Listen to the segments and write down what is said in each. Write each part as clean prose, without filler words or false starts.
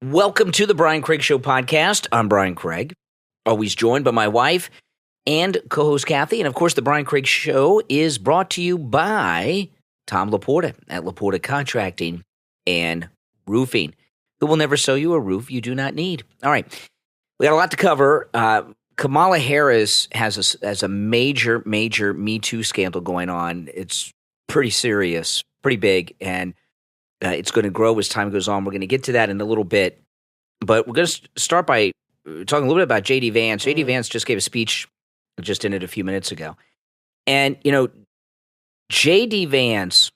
Welcome to the Brian Craig Show podcast. I'm Brian Craig, always joined by my wife and co-host Kathy. And of course, the Brian Craig Show is brought to you by Tom Laporta at Laporta Contracting and Roofing, who will never sell you a roof you do not need. All right, we got a lot to cover. Kamala Harris has a major Me Too scandal going on. It's pretty serious, pretty big, and it's going to grow as time goes on. We're going to get to that in a little bit, but we're going to start by talking a little bit about J.D. Vance. J.D. Vance just gave a speech, just ended a few minutes ago. And, you know, J.D. Vance,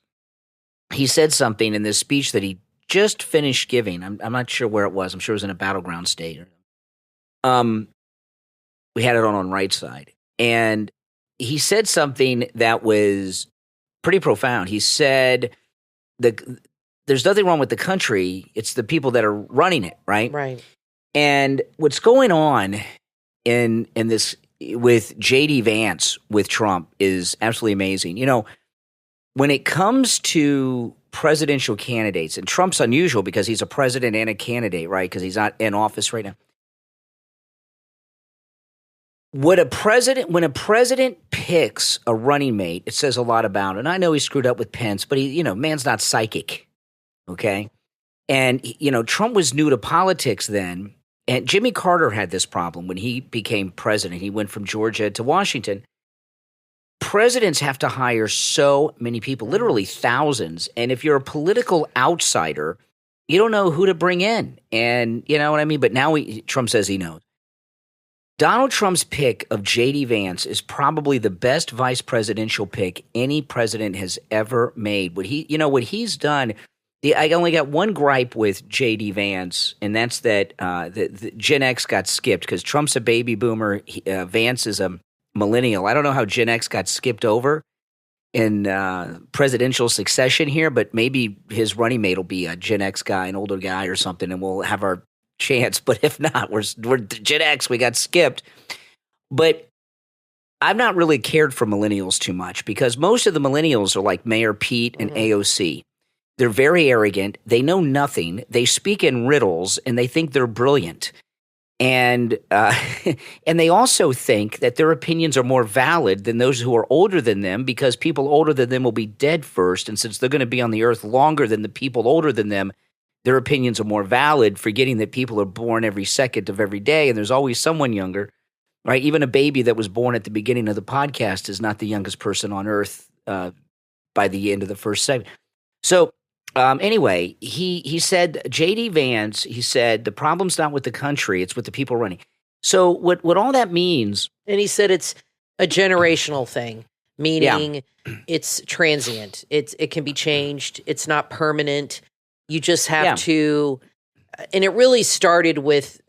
he said something in this speech that he just finished giving. I'm not sure where it was. I'm sure it was in a battleground state. We had it on right side. And he said something that was pretty profound. He said there's nothing wrong with the country. It's the people that are running it, right? Right. And what's going on in this with J.D. Vance with Trump is absolutely amazing. You know, when it comes to presidential candidates, and Trump's unusual because he's a president and a candidate, right? Because he's not in office right now. When a president picks a running mate, it says a lot about it. And I know he screwed up with Pence, but man's not psychic. Okay. And, Trump was new to politics then. And Jimmy Carter had this problem when he became president. He went from Georgia to Washington. Presidents have to hire so many people, literally thousands. And if you're a political outsider, you don't know who to bring in. And you know what I mean? But now Trump says he knows. Donald Trump's pick of J.D. Vance is probably the best vice presidential pick any president has ever made. What he's done. I only got one gripe with J.D. Vance, and that's that the Gen X got skipped because Trump's a baby boomer. Vance is a millennial. I don't know how Gen X got skipped over in presidential succession here, but maybe his running mate will be a Gen X guy, an older guy or something, and we'll have our chance. But if not, we're Gen X. We got skipped. But I've not really cared for millennials too much because most of the millennials are like Mayor Pete and AOC. They're very arrogant. They know nothing. They speak in riddles, and they think they're brilliant. And and they also think that their opinions are more valid than those who are older than them because people older than them will be dead first. And since they're going to be on the earth longer than the people older than them, their opinions are more valid, forgetting that people are born every second of every day, and there's always someone younger, right? Even a baby that was born at the beginning of the podcast is not the youngest person on earth by the end of the first segment. So anyway, he said, J.D. Vance, he said, the problem's not with the country, it's with the people running. So what all that means. And he said it's a generational thing, meaning it's transient. It can be changed. It's not permanent. You just have to, and it really started with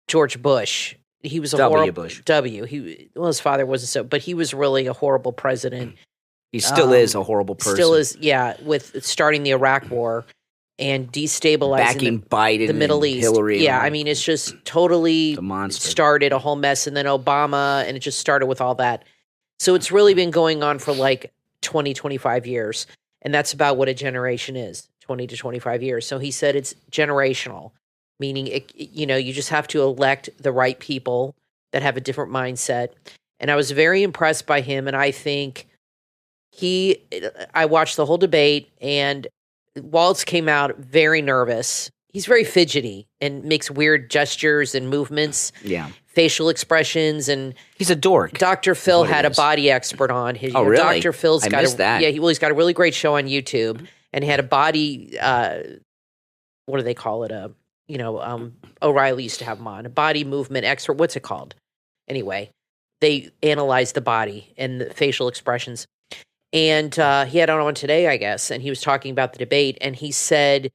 George Bush. He was a horrible Bush. His father wasn't so, but he was really a horrible president. He still is a horrible person. Still is, with starting the Iraq War and destabilizing backing Biden, the Middle East. Hillary. Yeah, I mean, it's just totally started a whole mess, and then Obama, and it just started with all that. So it's really been going on for like 20, 25 years, and that's about what a generation is, 20 to 25 years. So he said it's generational, meaning, you just have to elect the right people that have a different mindset. And I was very impressed by him, and I think I watched the whole debate, and Waltz came out very nervous. He's very fidgety and makes weird gestures and movements, facial expressions, and he's a dork. Dr. Phil had a body expert on. Really? Dr. Phil's got that. Yeah, he's got a really great show on YouTube, and he had a body. What do they call it? O'Reilly used to have him on, a body movement expert. What's it called? Anyway, they analyzed the body and the facial expressions. And he had it on today, I guess, and he was talking about the debate, and he said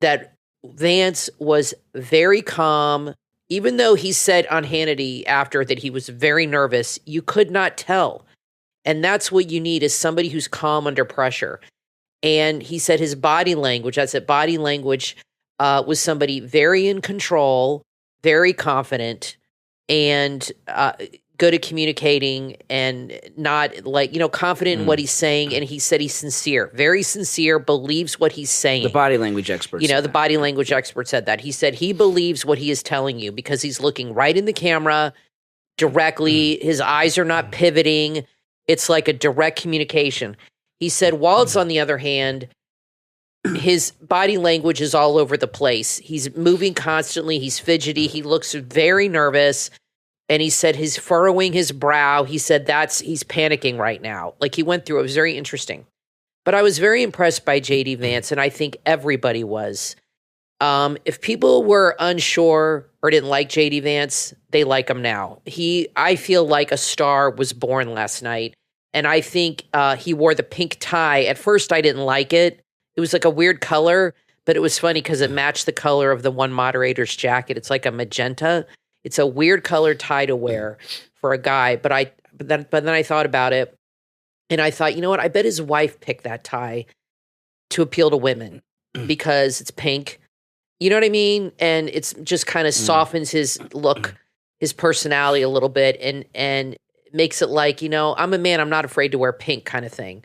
that Vance was very calm, even though he said on Hannity after that he was very nervous. You could not tell. And that's what you need, is somebody who's calm under pressure. And he said his body language, was somebody very in control, very confident, and good at communicating and not like, confident in what he's saying. And he said he's sincere, very sincere, believes what he's saying. The body language expert. The body language expert said that. He said he believes what he is telling you because he's looking right in the camera directly. His eyes are not pivoting. It's like a direct communication. He said Waltz, on the other hand, his body language is all over the place. He's moving constantly. He's fidgety. He looks very nervous. And he said he's furrowing his brow. He said he's panicking right now. Like he went through it. It was very interesting. But I was very impressed by J.D. Vance, and I think everybody was. If people were unsure or didn't like J.D. Vance, they like him now. I feel like a star was born last night. And I think he wore the pink tie. At first, I didn't like it. It was like a weird color, but it was funny because it matched the color of the one moderator's jacket. It's like a magenta. It's a weird color tie to wear for a guy. But then I thought about it, and I thought, you know what? I bet his wife picked that tie to appeal to women because it's pink. You know what I mean? And it's just kind of softens his look, his personality a little bit, and makes it like, I'm a man, I'm not afraid to wear pink kind of thing.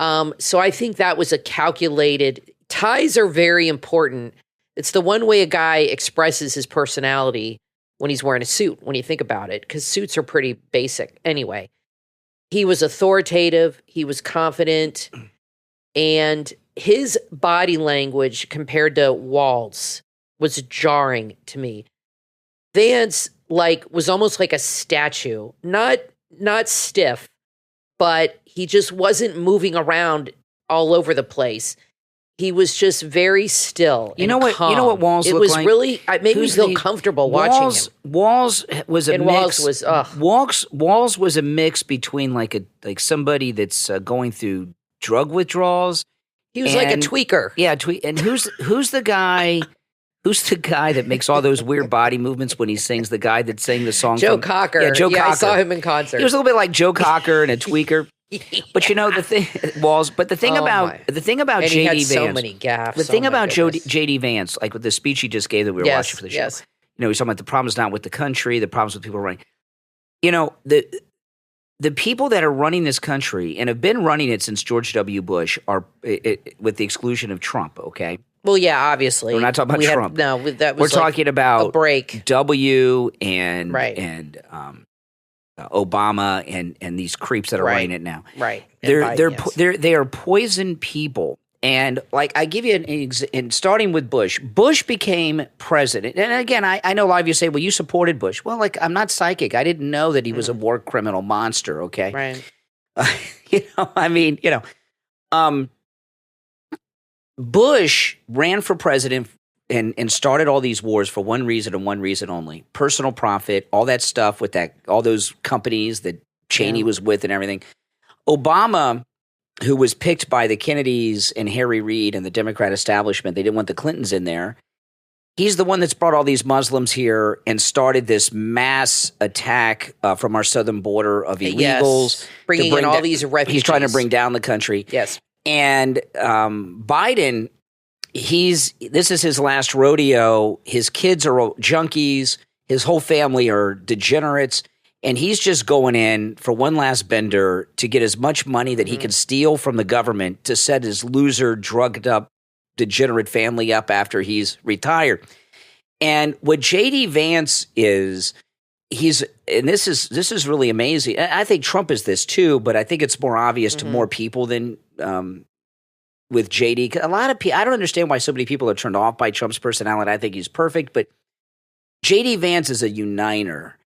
So I think that was a calculated. Ties are very important. It's the one way a guy expresses his personality when he's wearing a suit, when you think about it, because suits are pretty basic. Anyway, he was authoritative, he was confident, and his body language compared to Waltz was jarring to me. Vance was almost like a statue, not stiff, but he just wasn't moving around all over the place. He was just very still. You know what Walls looked like? It was really, it made me feel comfortable watching him. Walls was a mix. Walls was a mix between like somebody that's going through drug withdrawals. He was like a tweaker. Yeah, and who's the guy? Who's the guy that makes all those weird body movements when he sings? The guy that sang the song. Joe Cocker. Yeah, Joe Cocker. I saw him in concert. He was a little bit like Joe Cocker and a tweaker. But the thing, Walls. But the thing about J.D. Vance, so many gaffes. The thing about J.D. Vance, like with the speech he just gave that we were watching for the show. Yes. He's talking about the problems not with the country, the problems with people running. The people that are running this country and have been running it since George W. Bush are, with the exclusion of Trump. Okay. Well, yeah, obviously. We're not talking about Trump. We're talking about a break. W and Obama and these creeps that are running it now. Right. They are poison people. And like I give you and starting with Bush. Bush became president. And again, I know a lot of you say, well, you supported Bush. Well, like I'm not psychic. I didn't know that he was a war criminal monster, okay? Right. Bush ran for president and started all these wars for one reason and one reason only: personal profit, all that stuff with all those companies that Cheney was with and everything. Obama, who was picked by the Kennedys and Harry Reid and the Democrat establishment, they didn't want the Clintons in there. He's the one that's brought all these Muslims here and started this mass attack from our southern border of illegals. Bringing in all these refugees. He's trying to bring down the country. Yes. And Biden, this is his last rodeo. His kids are junkies. His whole family are degenerates. And he's just going in for one last bender to get as much money that he can steal from the government to set his loser, drugged up, degenerate family up after he's retired. And what J.D. Vance is, and this is really amazing. I think Trump is this too, but I think it's more obvious to more people than with J.D. A lot of people, I don't understand why so many people are turned off by Trump's personality. I think he's perfect, but J.D. Vance is a uniter.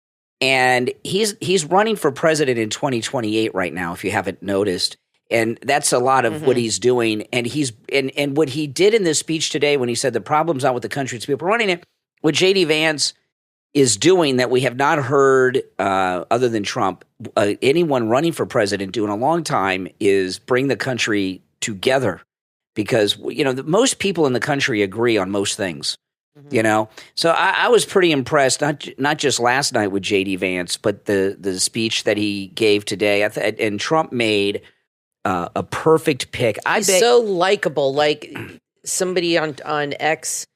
And he's running for president in 2028 right now, if you haven't noticed. And that's a lot of what he's doing. And and what he did in this speech today when he said the problem's not with the country, it's people running it, what J.D. Vance is doing that we have not heard, other than Trump, anyone running for president do in a long time, is bring the country together. Because, most people in the country agree on most things. So I was pretty impressed, not just last night with J.D. Vance, but the speech that he gave today. And Trump made a perfect pick. He's so likable. Like somebody on X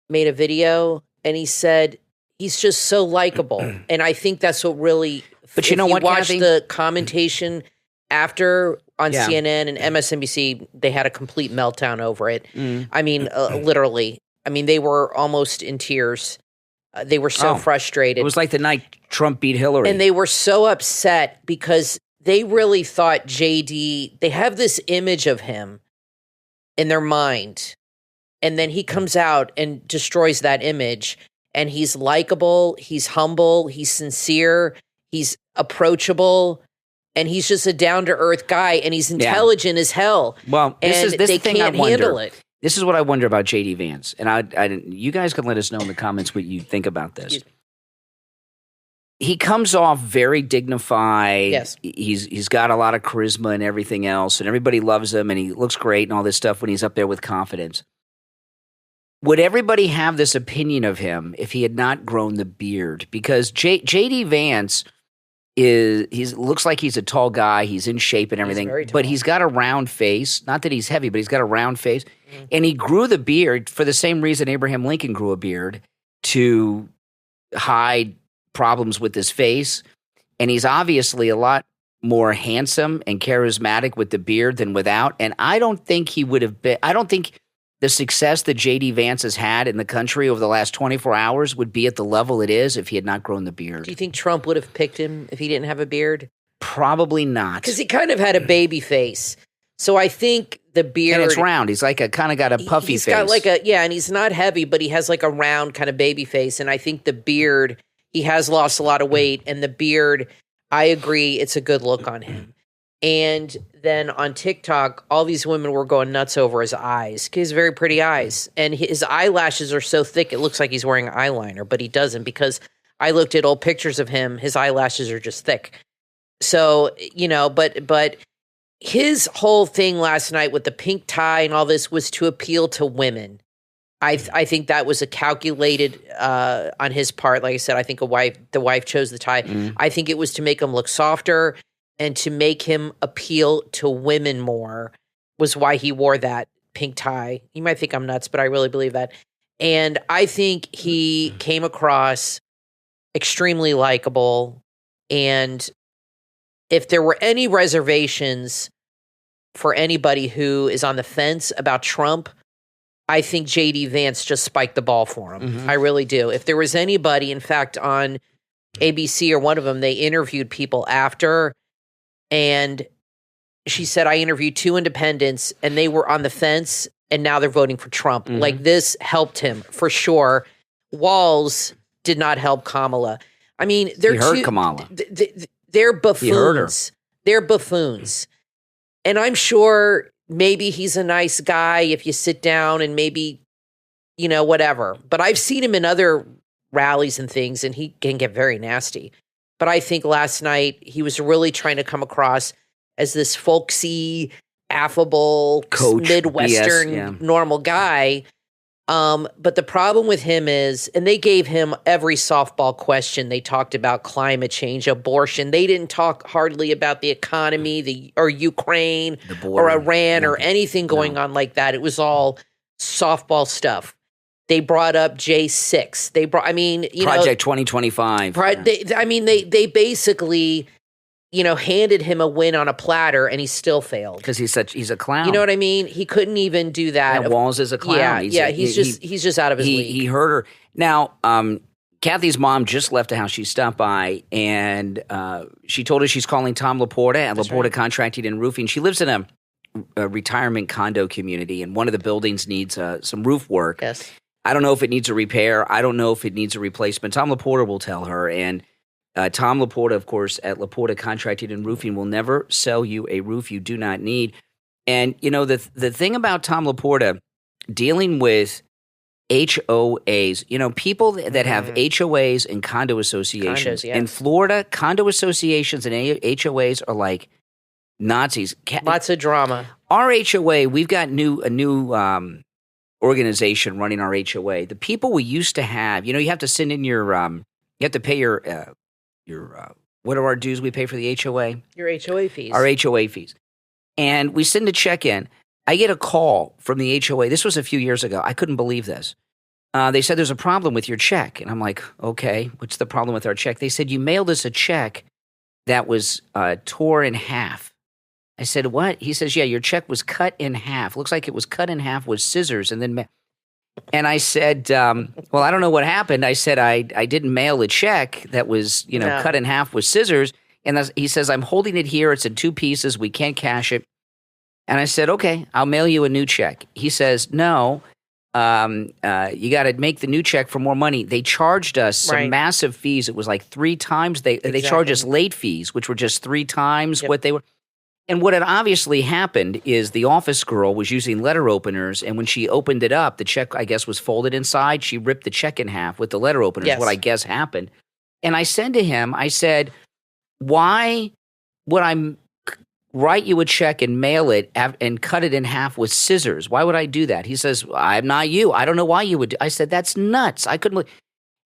made a video, and he said he's just so likable. And I think that's what really But you know what, watch Kathy? the commentation after on Yeah. CNN and MSNBC, they had a complete meltdown over it. I mean, literally. I mean, they were almost in tears. They were so frustrated. It was like the night Trump beat Hillary. And they were so upset because they really thought JD, they have this image of him in their mind. And then he comes out and destroys that image. And he's likable, he's humble, he's sincere, he's approachable, and he's just a down-to-earth guy, and he's intelligent as hell. Well, this is they the thing can't I wonder. handle it. This is what I wonder about JD Vance. And you guys can let us know in the comments what you think about this. He comes off very dignified. Yes. He's got a lot of charisma and everything else, and everybody loves him, and he looks great and all this stuff when he's up there with confidence. Would everybody have this opinion of him if he had not grown the beard? Because JD Vance looks like he's a tall guy. He's in shape and everything, but he's got a round face. Not that he's heavy, but he's got a round face. And he grew the beard for the same reason Abraham Lincoln grew a beard, to hide problems with his face. And he's obviously a lot more handsome and charismatic with the beard than without. And I don't think he would have been – I don't think – the success that JD Vance has had in the country over the last 24 hours would be at the level it is if he had not grown the beard. Do you think Trump would have picked him if he didn't have a beard? Probably not. Because he kind of had a baby face. So I think the beard... And it's round. He's like kind of got a puffy face. He's got like and he's not heavy, but he has like a round kind of baby face. And I think the beard, he has lost a lot of weight. And the beard, I agree, it's a good look on him. And then on TikTok, all these women were going nuts over his eyes. He has very pretty eyes. And his eyelashes are so thick, it looks like he's wearing eyeliner, but he doesn't, because I looked at old pictures of him. His eyelashes are just thick. So, but his whole thing last night with the pink tie and all this was to appeal to women. I think that was a calculated on his part. Like I said, I think the wife chose the tie. I think it was to make him look softer and to make him appeal to women more, was why he wore that pink tie. You might think I'm nuts, but I really believe that. And I think he came across extremely likable. And if there were any reservations for anybody who is on the fence about Trump, I think JD Vance just spiked the ball for him. I really do. If there was anybody, in fact, on ABC or one of them, they interviewed people after, and she said, I interviewed 2 independents and they were on the fence and now they're voting for Trump. Like, this helped him for sure. Walz did not help Kamala. I mean, they're Kamala. They're buffoons. They're buffoons. And I'm sure maybe he's a nice guy if you sit down and maybe, whatever. But I've seen him in other rallies and things, and he can get very nasty. But I think last night he was really trying to come across as this folksy, affable, coach, Midwestern, normal guy. But the problem with him is, and they gave him every softball question. They talked about climate change, abortion. They didn't talk hardly about the economy, or Ukraine, or Iran, or anything going on like that. It was all softball stuff. They brought up J6. Project 2025. They basically, handed him a win on a platter, and he still failed because he's a clown. You know what I mean? He couldn't even do that. Yeah, Walz is a clown. He's just out of his league. He hurt her. Now, Kathy's mom just left the house. She stopped by, and she told us she's calling Tom Laporta at Laporta Contracting and Roofing. She lives in a retirement condo community, and one of the buildings needs some roof work. Yes. I don't know if it needs a repair. I don't know if it needs a replacement. Tom Laporta will tell her. And Tom Laporta, of course, at Laporta Contracting and Roofing, will never sell you a roof you do not need. And, the thing about Tom Laporta dealing with HOAs, people that have HOAs and condo associations. In Florida, condo associations and HOAs are like Nazis. Lots of drama. Our HOA, we've got a new organization running our HOA. The people we used to have, you have to send in your, you have to pay your what are our dues we pay for the HOA? Your HOA fees. Our HOA fees. And we send a check in. I get a call from the HOA. This was a few years ago. I couldn't believe this. They said, there's a problem with your check. And I'm like, okay, what's the problem with our check? They said, you mailed us a check that was tore in half. I said, what? He says, yeah, your check was cut in half. Looks like it was cut in half with scissors. And I said, well, I don't know what happened. I said, I didn't mail a check that was, cut in half with scissors. And he says, I'm holding it here. It's in 2 pieces. We can't cash it. And I said, okay, I'll mail you a new check. He says, no, you got to make the new check for more money. They charged us some massive fees. It was like 3 times. They charged us late fees, which were just 3 times what they were. And what had obviously happened is the office girl was using letter openers, and when she opened it up, the check, I guess, was folded inside. She ripped the check in half with the letter openers, what I guess happened. And I said to him, I said, why would I write you a check and mail it and cut it in half with scissors? Why would I do that? He says, I'm not you. I don't know why you would do. I said, that's nuts. I couldn't.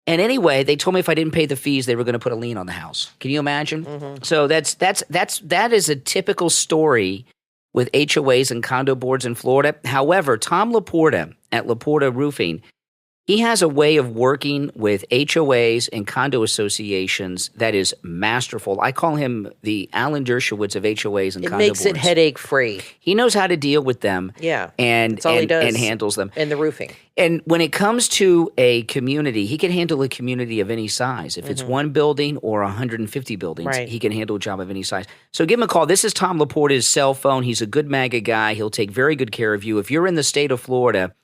And anyway, they told me if I didn't pay the fees, they were going to put a lien on the house. Can you imagine? Mm-hmm. So that is a typical story with HOAs and condo boards in Florida. However, Tom Laporta at Laporta Roofing, he has a way of working with HOAs and condo associations that is masterful. I call him the Alan Dershowitz of HOAs and condo boards. It makes it headache-free. He knows how to deal with them. Yeah, and that's all he does. And handles them. And the roofing. And when it comes to a community, he can handle a community of any size. If it's 1 building or 150 buildings, he can handle a job of any size. So give him a call. This is Tom Laporta's cell phone. He's a good MAGA guy. He'll take very good care of you. If you're in the state of Florida,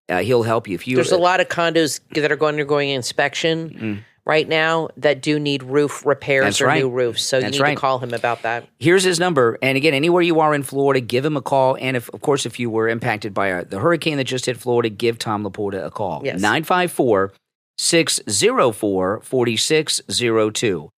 he'll help you. There's a lot of condos that are undergoing inspection right now that do need roof repairs new roofs. So you need to call him about that. Here's his number. And again, anywhere you are in Florida, give him a call. And if you were impacted by the hurricane that just hit Florida, give Tom Laporta a call. Yes. 954-604-4602.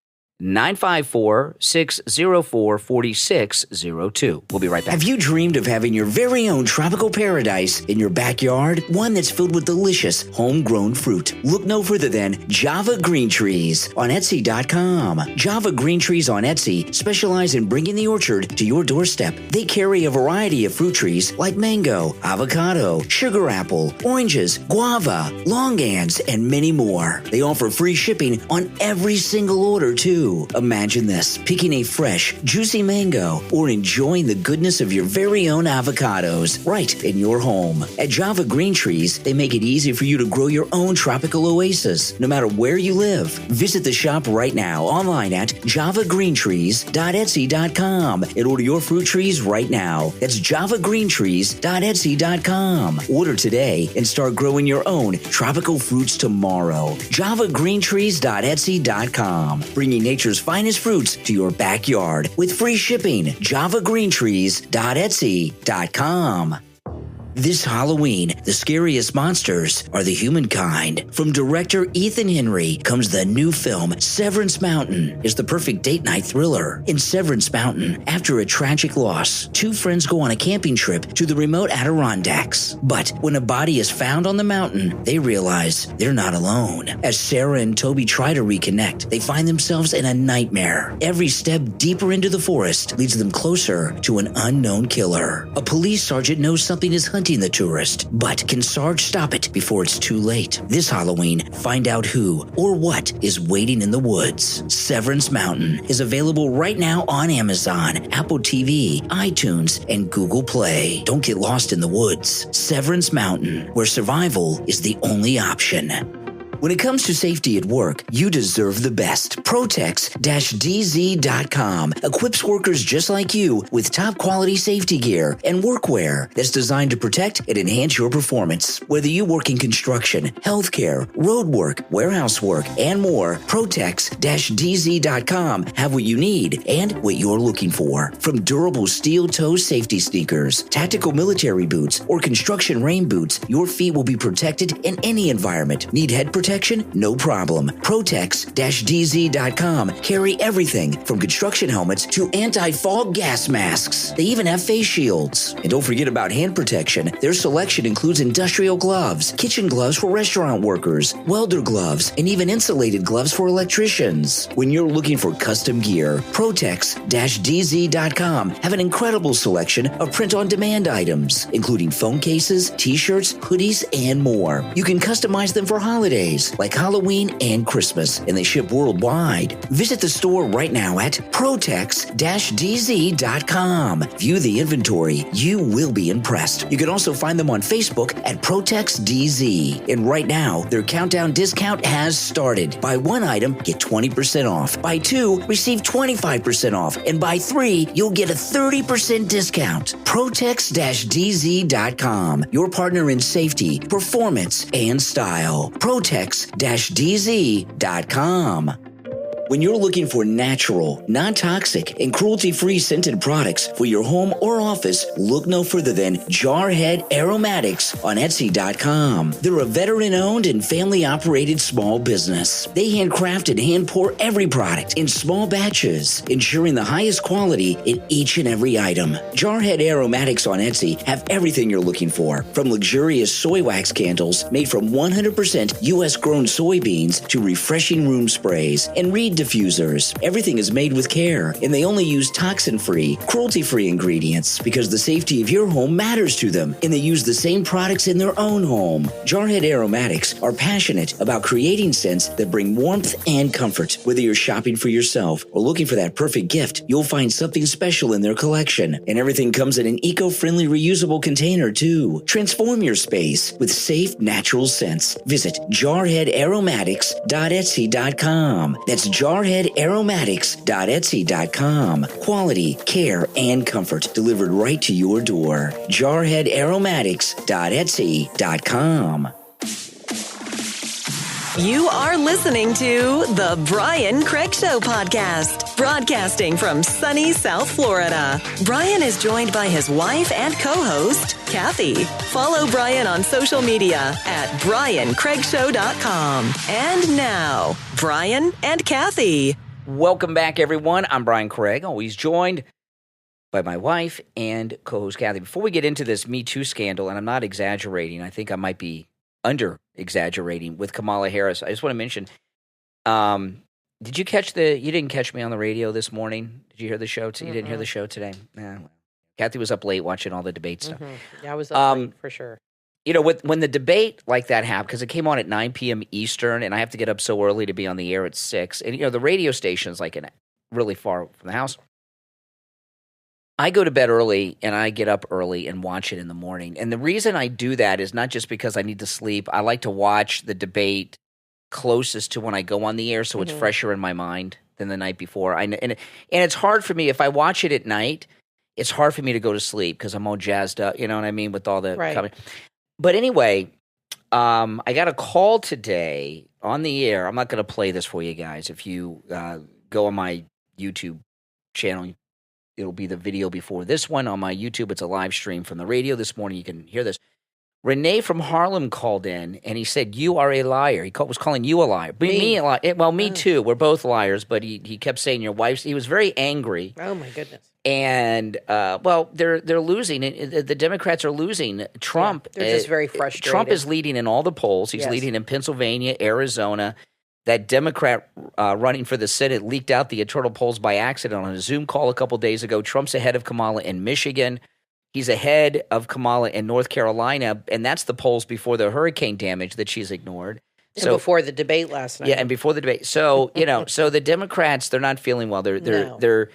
954-604-4602. We'll be right back. Have you dreamed of having your very own tropical paradise in your backyard? One that's filled with delicious homegrown fruit. Look no further than Java Green Trees on Etsy.com. Java Green Trees on Etsy specialize in bringing the orchard to your doorstep. They carry a variety of fruit trees like mango, avocado, sugar apple, oranges, guava, longans, and many more. They offer free shipping on every single order, too. Imagine this, picking a fresh, juicy mango or enjoying the goodness of your very own avocados right in your home. At Java Green Trees, they make it easy for you to grow your own tropical oasis, no matter where you live. Visit the shop right now online at javaGreenTrees.etsy.com and order your fruit trees right now. That's javaGreenTrees.etsy.com. Order today and start growing your own tropical fruits tomorrow. javaGreenTrees.etsy.com. Bringing nature's finest fruits to your backyard with free shipping. javaGreenTrees.etsy.com. This Halloween, the scariest monsters are the humankind. From director Ethan Henry comes the new film, Severance Mountain. It's the perfect date night thriller. In Severance Mountain, after a tragic loss, 2 friends go on a camping trip to the remote Adirondacks. But when a body is found on the mountain, they realize they're not alone. As Sarah and Toby try to reconnect, they find themselves in a nightmare. Every step deeper into the forest leads them closer to an unknown killer. A police sergeant knows something is hunting the tourist, but can Sarge stop it before it's too late? This Halloween, find out who or what is waiting in the woods. Severance Mountain is available right now on Amazon, Apple TV, iTunes, and Google Play. Don't get lost in the woods. Severance Mountain, where survival is the only option. When it comes to safety at work, you deserve the best. Protex-DZ.com equips workers just like you with top quality safety gear and workwear that's designed to protect and enhance your performance. Whether you work in construction, healthcare, road work, warehouse work, and more, Protex-DZ.com have what you need and what you're looking for. From durable steel-toe safety sneakers, tactical military boots, or construction rain boots, your feet will be protected in any environment. Need head protection? No problem. Protex-DZ.com carry everything from construction helmets to anti-fog gas masks. They even have face shields. And don't forget about hand protection. Their selection includes industrial gloves, kitchen gloves for restaurant workers, welder gloves, and even insulated gloves for electricians. When you're looking for custom gear, Protex-DZ.com have an incredible selection of print-on-demand items, including phone cases, t-shirts, hoodies, and more. You can customize them for holidays, holidays like Halloween and Christmas, and they ship worldwide. Visit the store right now at protex-dz.com. View the inventory. You will be impressed. You can also find them on Facebook at ProtexDZ. And right now, their countdown discount has started. Buy one item, get 20% off. Buy two, receive 25% off. And buy three, you'll get a 30% discount. Protex-dz.com. Your partner in safety, performance, and style. Protex-dz.com. When you're looking for natural, non-toxic, and cruelty-free scented products for your home or office, look no further than Jarhead Aromatics on Etsy.com. They're a veteran-owned and family-operated small business. They handcraft and hand-pour every product in small batches, ensuring the highest quality in each and every item. Jarhead Aromatics on Etsy have everything you're looking for, from luxurious soy wax candles made from 100% U.S.-grown soybeans to refreshing room sprays and reed diffusers. Everything is made with care, and they only use toxin-free, cruelty-free ingredients because the safety of your home matters to them, and they use the same products in their own home. Jarhead Aromatics are passionate about creating scents that bring warmth and comfort. Whether you're shopping for yourself or looking for that perfect gift, you'll find something special in their collection, and everything comes in an eco-friendly, reusable container, too. Transform your space with safe, natural scents. Visit jarheadaromatics.etsy.com. That's jarheadaromatics.etsy.com. Quality, care, and comfort delivered right to your door. jarheadaromatics.etsy.com. You are listening to The Brian Craig Show podcast, broadcasting from sunny South Florida. Brian is joined by his wife and co-host, Kathy. Follow Brian on social media at BrianCraigShow.com. And now, Brian and Kathy. Welcome back, everyone. I'm Brian Craig, always joined by my wife and co-host Kathy. Before we get into this Me Too scandal, and I'm not exaggerating, I think I might be under-exaggerating with Kamala Harris, I just want to mention, did you didn't catch me on the radio this morning? Did you hear the show? You didn't hear the show today? Nah, well, Kathy was up late watching all the debate stuff. Yeah, I was up late for sure. You know, when the debate like that happened, because it came on at 9 p.m. Eastern, and I have to get up so early to be on the air at 6, and, you know, the radio station's like really far from the house. I go to bed early, and I get up early and watch it in the morning. And the reason I do that is not just because I need to sleep. I like to watch the debate closest to when I go on the air, so it's fresher in my mind than the night before. And it's hard for me, if I watch it at night, it's hard for me to go to sleep because I'm all jazzed up, you know what I mean, with all the coming. But anyway, I got a call today on the air. I'm not going to play this for you guys. If you go on my YouTube channel, it'll be the video before this one on my YouTube. It's a live stream from the radio this morning. You can hear this. Renee from Harlem called in, and he said, "You are a liar." He was calling you a liar. Me a liar. Well, me too. We're both liars, but he kept saying your wife's. He was very angry. Oh, my goodness. And, well, they're losing. The Democrats are losing. Trump. Yeah, they're just very frustrated. Trump is leading in all the polls. He's leading in Pennsylvania, Arizona. That Democrat running for the Senate leaked out the internal polls by accident on a Zoom call a couple days ago. Trump's ahead of Kamala in Michigan. He's ahead of Kamala in North Carolina, and that's the polls before the hurricane damage that she's ignored. So, and before the debate last night. Yeah, and before the debate. So, you know, so the Democrats, they're not feeling well. They're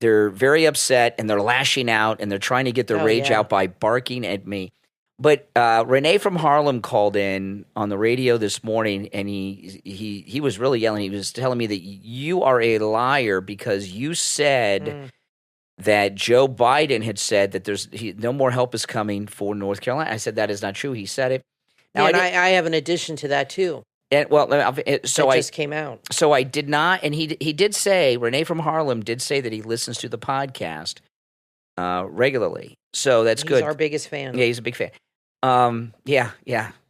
very upset, and they're lashing out, and they're trying to get their rage out by barking at me. But Renee from Harlem called in on the radio this morning, and he was really yelling. He was telling me that you are a liar because you said that Joe Biden had said that no more help is coming for North Carolina. I said that is not true. He said it. Now, and I have an addition to that too. And, well, so it just came out. So I did not, and he did say, Renee from Harlem did say that he listens to the podcast regularly. So that's good. He's our biggest fan. Yeah, he's a big fan. Yeah.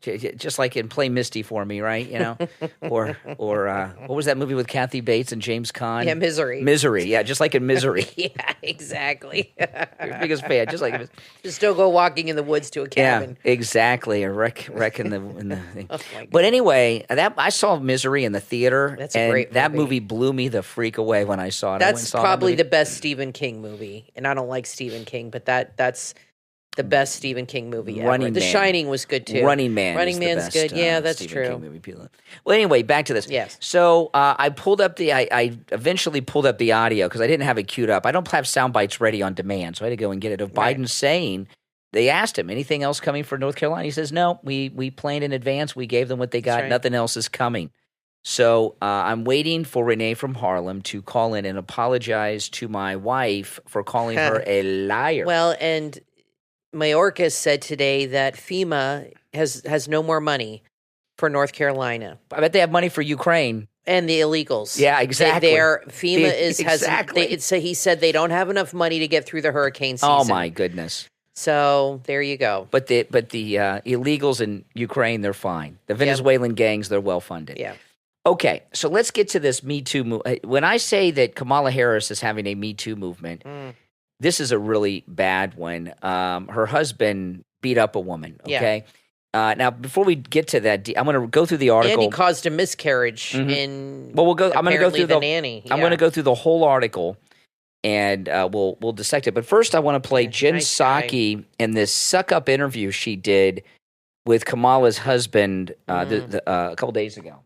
Just like in Play Misty for me, right? You know, or what was that movie with Kathy Bates and James Caan? Yeah, Misery. Misery, yeah, just like in Misery. Yeah, exactly. Your biggest fan, just like just don't go walking in the woods to a cabin. Yeah, exactly. A wreck in the thing. Oh my but anyway, I saw Misery in the theater. That's a great movie. That movie blew me the freak away when I saw it. That's probably the best Stephen King movie, and I don't like Stephen King, but that's The best Stephen King movie ever. Running The Man. Shining was good too. Running Man. Running is Man's the best, good. Yeah, that's Stephen true. King movie. Well, anyway, back to this. Yes. So I pulled up I eventually pulled up the audio because I didn't have it queued up. I don't have sound bites ready on demand, so I had to go and get it of Biden saying. They asked him, anything else coming for North Carolina? He says, no, we planned in advance. We gave them what they got. right. Nothing else is coming. So I'm waiting for Renee from Harlem to call in and apologize to my wife for calling her a liar. Well, and Mayorkas said today that FEMA has no more money for North Carolina. I bet they have money for Ukraine. And the illegals. Yeah, exactly. FEMA he said they don't have enough money to get through the hurricane season. Oh, my goodness. So there you go. But the illegals in Ukraine, they're fine. The Venezuelan gangs, they're well funded. Yeah. Okay, so let's get to this Me Too movement. When I say that Kamala Harris is having a Me Too movement, this is a really bad one. Her husband beat up a woman, okay? Now, before we get to that, I'm going to go through the article. And he caused a miscarriage in I'm going to go through the nanny. I'm going to go through the whole article, and we'll dissect it. But first, I want to play Jen Psaki in this suck-up interview she did with Kamala's husband a couple days ago.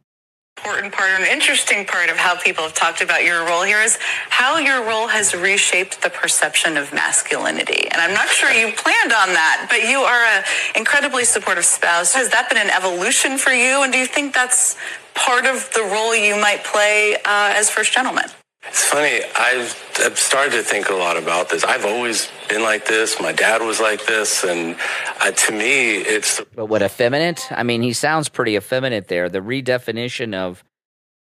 Important part or an interesting part of how people have talked about your role here is how your role has reshaped the perception of masculinity. And I'm not sure you planned on that, but you are an incredibly supportive spouse. Has that been an evolution for you? And do you think that's part of the role you might play as first gentleman? It's funny, I've started to think a lot about this. I've always been like this. My dad was like this. And to me, it's... But what, effeminate? I mean, he sounds pretty effeminate there. The redefinition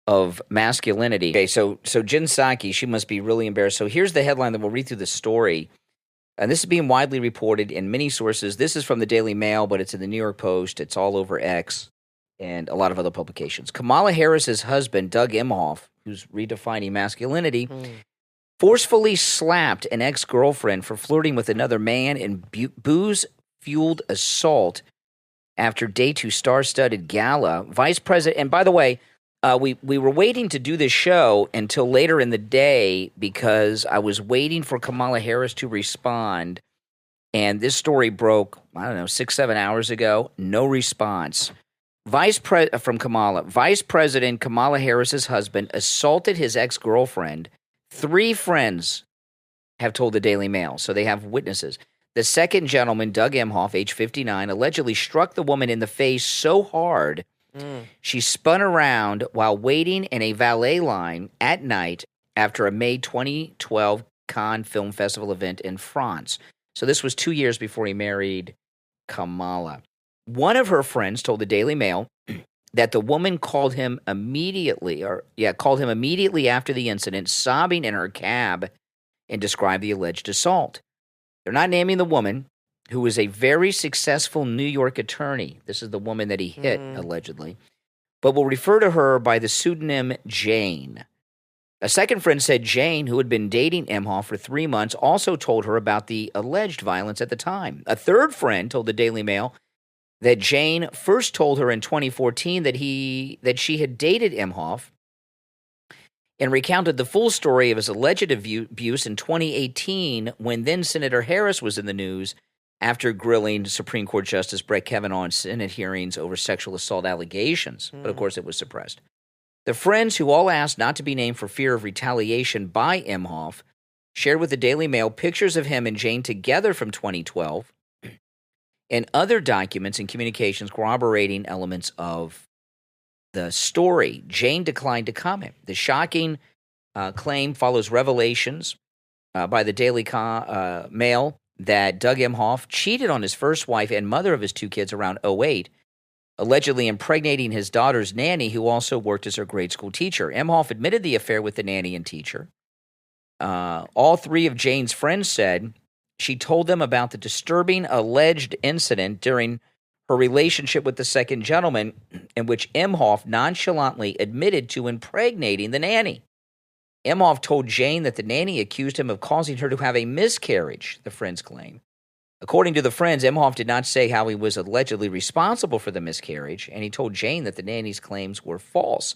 of masculinity. Okay, so Jen Psaki, she must be really embarrassed. So here's the headline that we'll read through the story. And this is being widely reported in many sources. This is from the Daily Mail, but it's in the New York Post. It's all over X and a lot of other publications. Kamala Harris's husband, Doug Emhoff, who's redefining masculinity, forcefully slapped an ex-girlfriend for flirting with another man in booze-fueled assault after day 2 star-studded gala. Vice President, and by the way, we were waiting to do this show until later in the day because I was waiting for Kamala Harris to respond, and this story broke, 6-7 hours ago. No response. From Kamala. Vice President Kamala Harris's husband assaulted his ex-girlfriend. 3 friends have told the Daily Mail, so they have witnesses. The second gentleman, Doug Emhoff, age 59, allegedly struck the woman in the face so hard she spun around while waiting in a valet line at night after a May 2012 Cannes Film Festival event in France. So this was 2 years before he married Kamala. One of her friends told the Daily Mail that the woman called him immediately after the incident, sobbing in her cab, and described the alleged assault. They're not naming the woman, who was a very successful New York attorney. This is the woman that he hit, allegedly, but will refer to her by the pseudonym Jane. A second friend said Jane, who had been dating Emhoff for 3 months, also told her about the alleged violence at the time. A third friend told the Daily Mail that Jane first told her in 2014 that she had dated Emhoff and recounted the full story of his alleged abuse in 2018 when then Senator Harris was in the news after grilling Supreme Court Justice Brett Kavanaugh in Senate hearings over sexual assault allegations. But of course it was suppressed. The friends, who all asked not to be named for fear of retaliation by Emhoff, shared with the Daily Mail pictures of him and Jane together from 2012 and other documents and communications corroborating elements of the story. Jane declined to comment. The shocking claim follows revelations by the Daily Mail that Doug Emhoff cheated on his first wife and mother of his 2 kids around 2008, allegedly impregnating his daughter's nanny, who also worked as her grade school teacher. Emhoff admitted the affair with the nanny and teacher. All 3 of Jane's friends said she told them about the disturbing alleged incident during her relationship with the second gentleman, in which Emhoff nonchalantly admitted to impregnating the nanny. Emhoff told Jane that the nanny accused him of causing her to have a miscarriage, the friends claim. According to the friends, Emhoff did not say how he was allegedly responsible for the miscarriage, and he told Jane that the nanny's claims were false.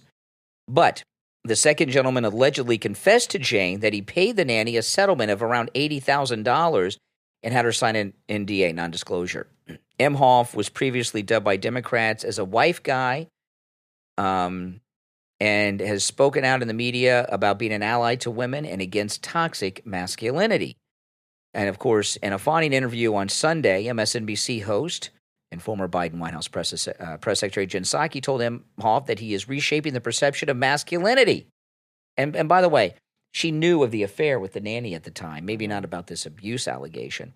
But the second gentleman allegedly confessed to Jane that he paid the nanny a settlement of around $80,000 and had her sign an NDA, non-disclosure. Emhoff was previously dubbed by Democrats as a wife guy, and has spoken out in the media about being an ally to women and against toxic masculinity. And, of course, in a fawning interview on Sunday, MSNBC host and former Biden White House Press Secretary Jen Psaki told Emhoff that he is reshaping the perception of masculinity. And by the way, she knew of the affair with the nanny at the time, maybe not about this abuse allegation.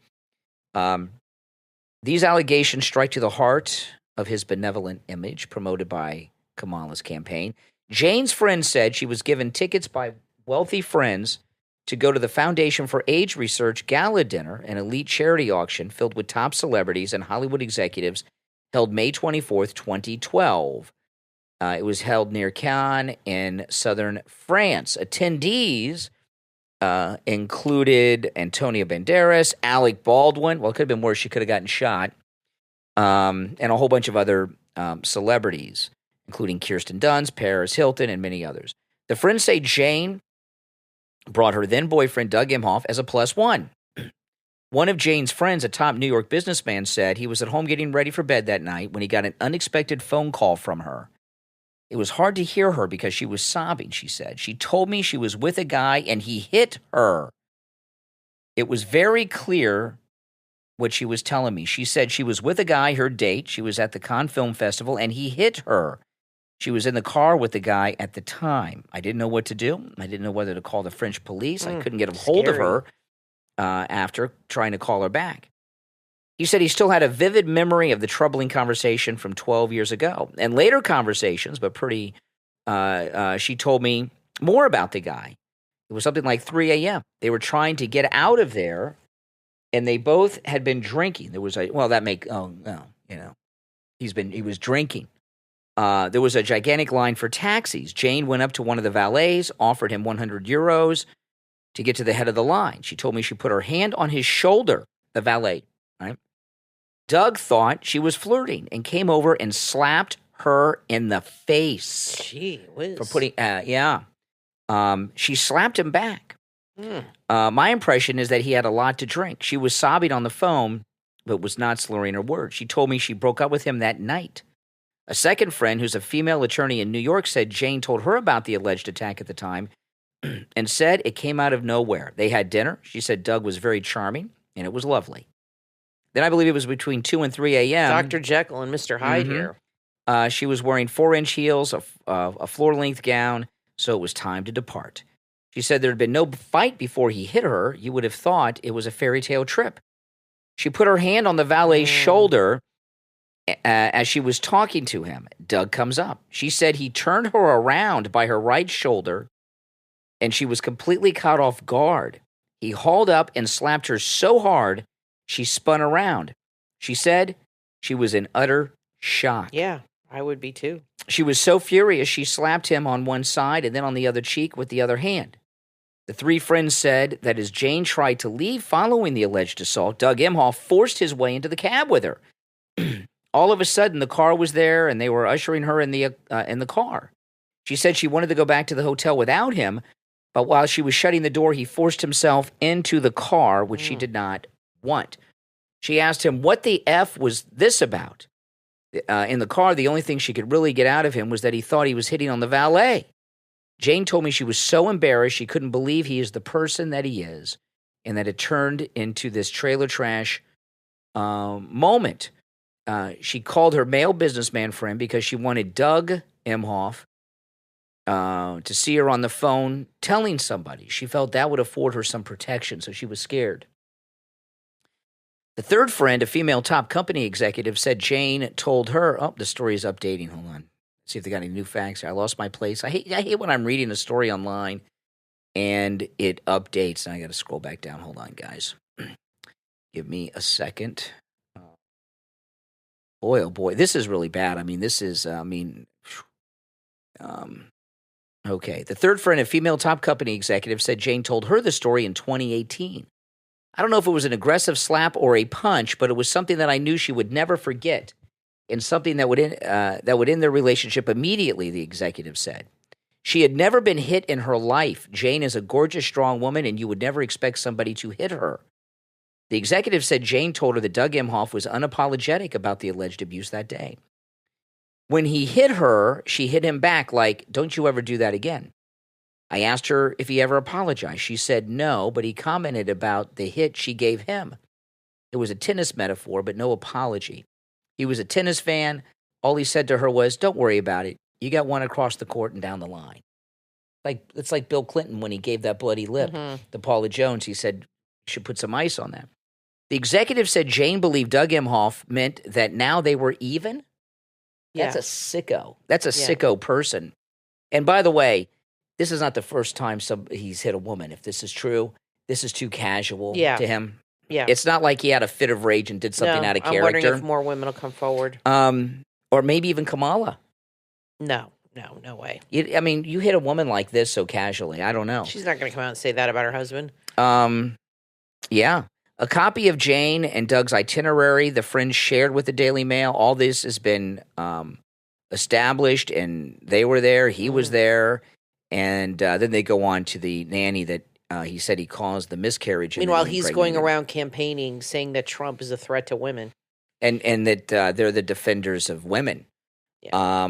These allegations strike to the heart of his benevolent image promoted by Kamala's campaign. Jane's friend said she was given tickets by wealthy friends to go to the Foundation for AIDS Research gala dinner, an elite charity auction filled with top celebrities and Hollywood executives, held May 24th, 2012. It was held near Cannes in southern France. Attendees included Antonio Banderas, Alec Baldwin. Well, it could have been worse. She could have gotten shot. And a whole bunch of other celebrities, including Kirsten Dunst, Paris Hilton, and many others. The friends say Jane brought her then-boyfriend, Doug Emhoff, as a plus one. One of Jane's friends, a top New York businessman, said he was at home getting ready for bed that night when he got an unexpected phone call from her. It was hard to hear her because she was sobbing, she said. She told me she was with a guy and he hit her. It was very clear what she was telling me. She said she was with a guy, her date. She was at the Cannes Film Festival and he hit her. She was in the car with the guy at the time. I didn't know what to do. I didn't know whether to call the French police. I couldn't get a hold of her after trying to call her back. He said he still had a vivid memory of the troubling conversation from 12 years ago. And later conversations, but she told me more about the guy. It was something like 3 a.m. They were trying to get out of there, and they both had been drinking. There was he was drinking. There was a gigantic line for taxis. Jane went up to one of the valets, offered him 100 euros to get to the head of the line. She told me she put her hand on his shoulder, the valet, right? Doug thought she was flirting and came over and slapped her in the face. Gee whiz. For putting, she slapped him back. My impression is that he had a lot to drink. She was sobbing on the phone, but was not slurring her words. She told me she broke up with him that night. A second friend, who's a female attorney in New York, said Jane told her about the alleged attack at the time and said it came out of nowhere. They had dinner. She said Doug was very charming, and it was lovely. Then I believe it was between 2 and 3 a.m. Dr. Jekyll and Mr. Hyde here. She was wearing 4-inch heels, a floor-length gown, so it was time to depart. She said there had been no fight before he hit her. You would have thought it was a fairy tale trip. She put her hand on the valet's shoulder as she was talking to him. Doug comes up. She said he turned her around by her right shoulder, and she was completely caught off guard. He hauled up and slapped her so hard, she spun around. She said she was in utter shock. Yeah, I would be too. She was so furious, she slapped him on one side and then on the other cheek with the other hand. The three friends said that as Jane tried to leave following the alleged assault, Doug Emhoff forced his way into the cab with her. All of a sudden, the car was there, and they were ushering her in the car. She said she wanted to go back to the hotel without him, but while she was shutting the door, he forced himself into the car, which she did not want. She asked him, what the F was this about? In the car, the only thing she could really get out of him was that he thought he was hitting on the valet. Jane told me she was so embarrassed she couldn't believe he is the person that he is, and that it turned into this trailer trash moment. She called her male businessman friend because she wanted Doug Emhoff to see her on the phone telling somebody. She felt that would afford her some protection, so she was scared. The third friend, a female top company executive, said Jane told her, the story is updating. Hold on. See if they got any new facts. I lost my place. I hate when I'm reading a story online and it updates, and I got to scroll back down. Hold on, guys. Give me a second. Boy, oh boy, this is really bad. I mean, this is, okay. The third friend, a female top company executive, said Jane told her the story in 2018. I don't know if it was an aggressive slap or a punch, but it was something that I knew she would never forget, and something that would end their relationship immediately, the executive said. She had never been hit in her life. Jane is a gorgeous, strong woman, and you would never expect somebody to hit her. The executive said Jane told her that Doug Emhoff was unapologetic about the alleged abuse that day. When he hit her, she hit him back like, "Don't you ever do that again." I asked her if he ever apologized. She said no, but he commented about the hit she gave him. It was a tennis metaphor, but no apology. He was a tennis fan. All he said to her was, "Don't worry about it. You got one across the court and down the line." It's like Bill Clinton when he gave that bloody lip to Paula Jones. He said, "You should put some ice on that." The executive said Jane believed Doug Emhoff meant that now they were even. That's a sicko. That's a sicko person. And by the way, this is not the first time he's hit a woman. If this is true, this is too casual to him. Yeah. It's not like he had a fit of rage and did something out of character. I'm wondering if more women will come forward. Or maybe even Kamala. No way. You hit a woman like this so casually. I don't know. She's not going to come out and say that about her husband. Yeah. A copy of Jane and Doug's itinerary, the friends shared with the Daily Mail. All this has been established, and they were there. He was there. And then they go on to the nanny that he said he caused the miscarriage. Meanwhile, he's going around campaigning, saying that Trump is a threat to women. And that they're the defenders of women. Yeah.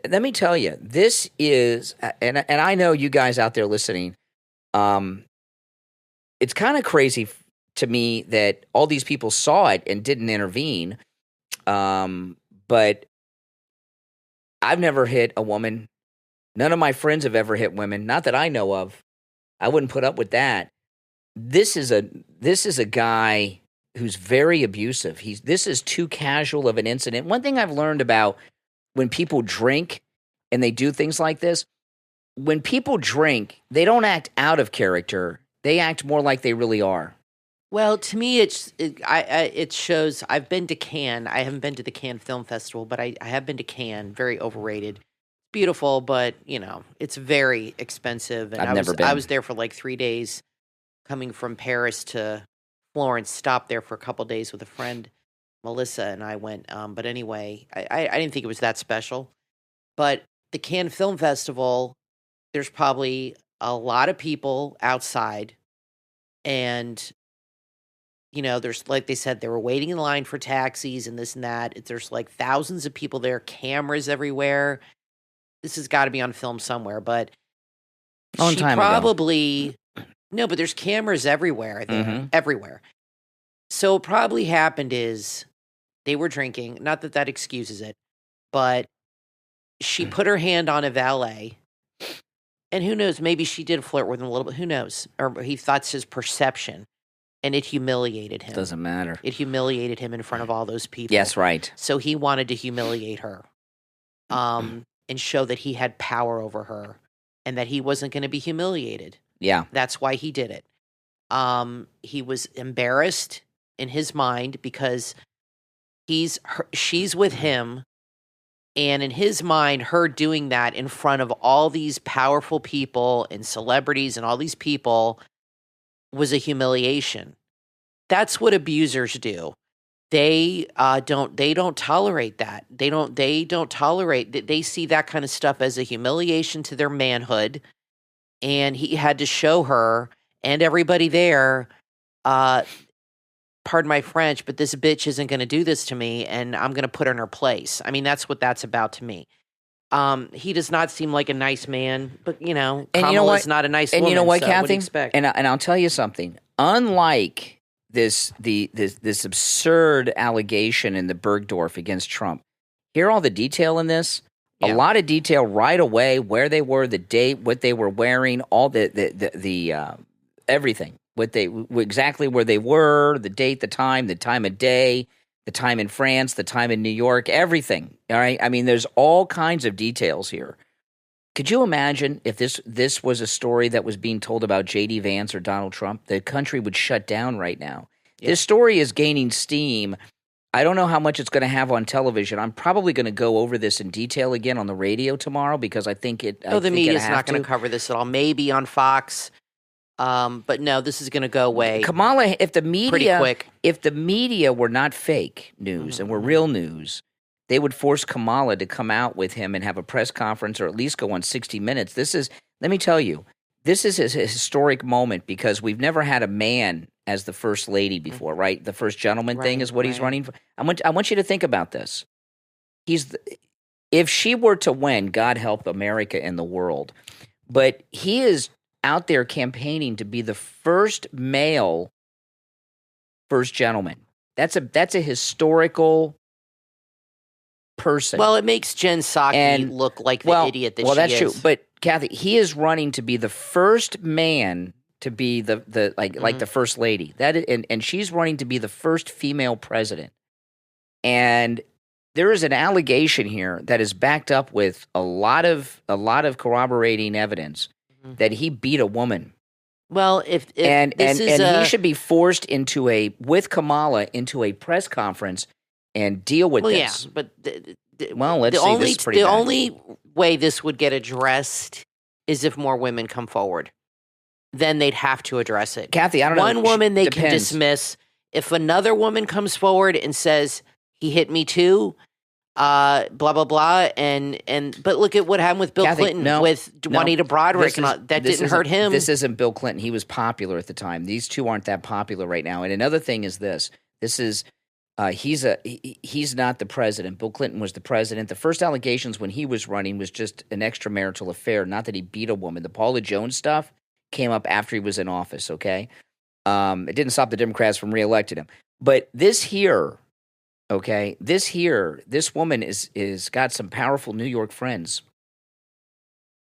Let me tell you, this is, and I know you guys out there listening, it's kind of crazy to me that all these people saw it and didn't intervene. But I've never hit a woman. None of my friends have ever hit women. Not that I know of. I wouldn't put up with that. This is a guy who's very abusive. This is too casual of an incident. One thing I've learned about when people drink and they do things like this, when people drink, they don't act out of character. They act more like they really are. Well, to me, it shows. I've been to Cannes. I haven't been to the Cannes Film Festival, but I have been to Cannes. Very overrated. Beautiful, but it's very expensive. And I've never been. I was there for like 3 days, coming from Paris to Florence. Stopped there for a couple of days with a friend, Melissa, and I went. But anyway, I didn't think it was that special. But the Cannes Film Festival, there's probably a lot of people outside, and there's, like they said, they were waiting in line for taxis and this and that. There's like thousands of people there, cameras everywhere. This has got to be on film somewhere, but Long she time probably no, but there's cameras everywhere there, everywhere. So what probably happened is they were drinking. Not that excuses it, but she put her hand on a valet, and who knows? Maybe she did flirt with him a little bit. Who knows? Or that's his perception. And it humiliated him. Doesn't matter. It humiliated him in front of all those people. Yes, right. So he wanted to humiliate her, and show that he had power over her, and that he wasn't going to be humiliated. Yeah, that's why he did it. He was embarrassed in his mind because she's with him, and in his mind, her doing that in front of all these powerful people and celebrities and all these people was a humiliation. That's what abusers do. They don't tolerate that. They don't tolerate that. They see that kind of stuff as a humiliation to their manhood. And he had to show her and everybody there, pardon my French, but this bitch isn't going to do this to me, and I'm going to put her in her place. I mean, that's what that's about to me. He does not seem like a nice man, but Kamala's not a nice woman. And you know what, so Kathy? What do you expect? And I'll tell you something. Unlike this absurd allegation in the Bergdorf against Trump, hear all the detail in this. A lot of detail right away. Where they were, the date, what they were wearing, all the everything. Exactly where they were, the date, the time of day. The time in France, the time in New York, everything. All right. I mean, there's all kinds of details here. Could you imagine if this was a story that was being told about J.D. Vance or Donald Trump? The country would shut down right now. Yeah. This story is gaining steam. I don't know how much it's going to have on television. I'm probably going to go over this in detail again on the radio tomorrow because I think it. No, the media's not going to cover this at all. Maybe on Fox. But no, this is going to go away. Kamala, if the pretty quick. If the media were not fake news and were real news, they would force Kamala to come out with him and have a press conference or at least go on 60 Minutes. Let me tell you, this is a historic moment because we've never had a man as the first lady before, right? The first gentleman thing is what he's running for. I want you to think about this. If she were to win, God help America and the world, but he is out there campaigning to be the first male first gentleman. That's a historical person. Well, it makes Jen Psaki look like the idiot that she is. Well, that's true. But Kathy, he is running to be the first man to be the the first lady. And she's running to be the first female president. And there is an allegation here that is backed up with a lot of corroborating evidence that he beat a woman. Well, and he should be forced with Kamala into a press conference and deal with this. Yeah, but the only way this would get addressed is if more women come forward. Then they'd have to address it. Kathy, I don't know. One woman they can dismiss. If another woman comes forward and says he hit me too, blah blah blah, but look at what happened with Bill Clinton with Juanita Broderick, that didn't hurt him. This isn't Bill Clinton. He was popular at the time. These two aren't that popular right now. And another thing is this. This is he's not the president. Bill Clinton was the president. The first allegations when he was running was just an extramarital affair, not that he beat a woman. The Paula Jones stuff came up after he was in office, okay? It didn't stop the Democrats from reelecting him. But this here, okay, this woman is got some powerful New York friends.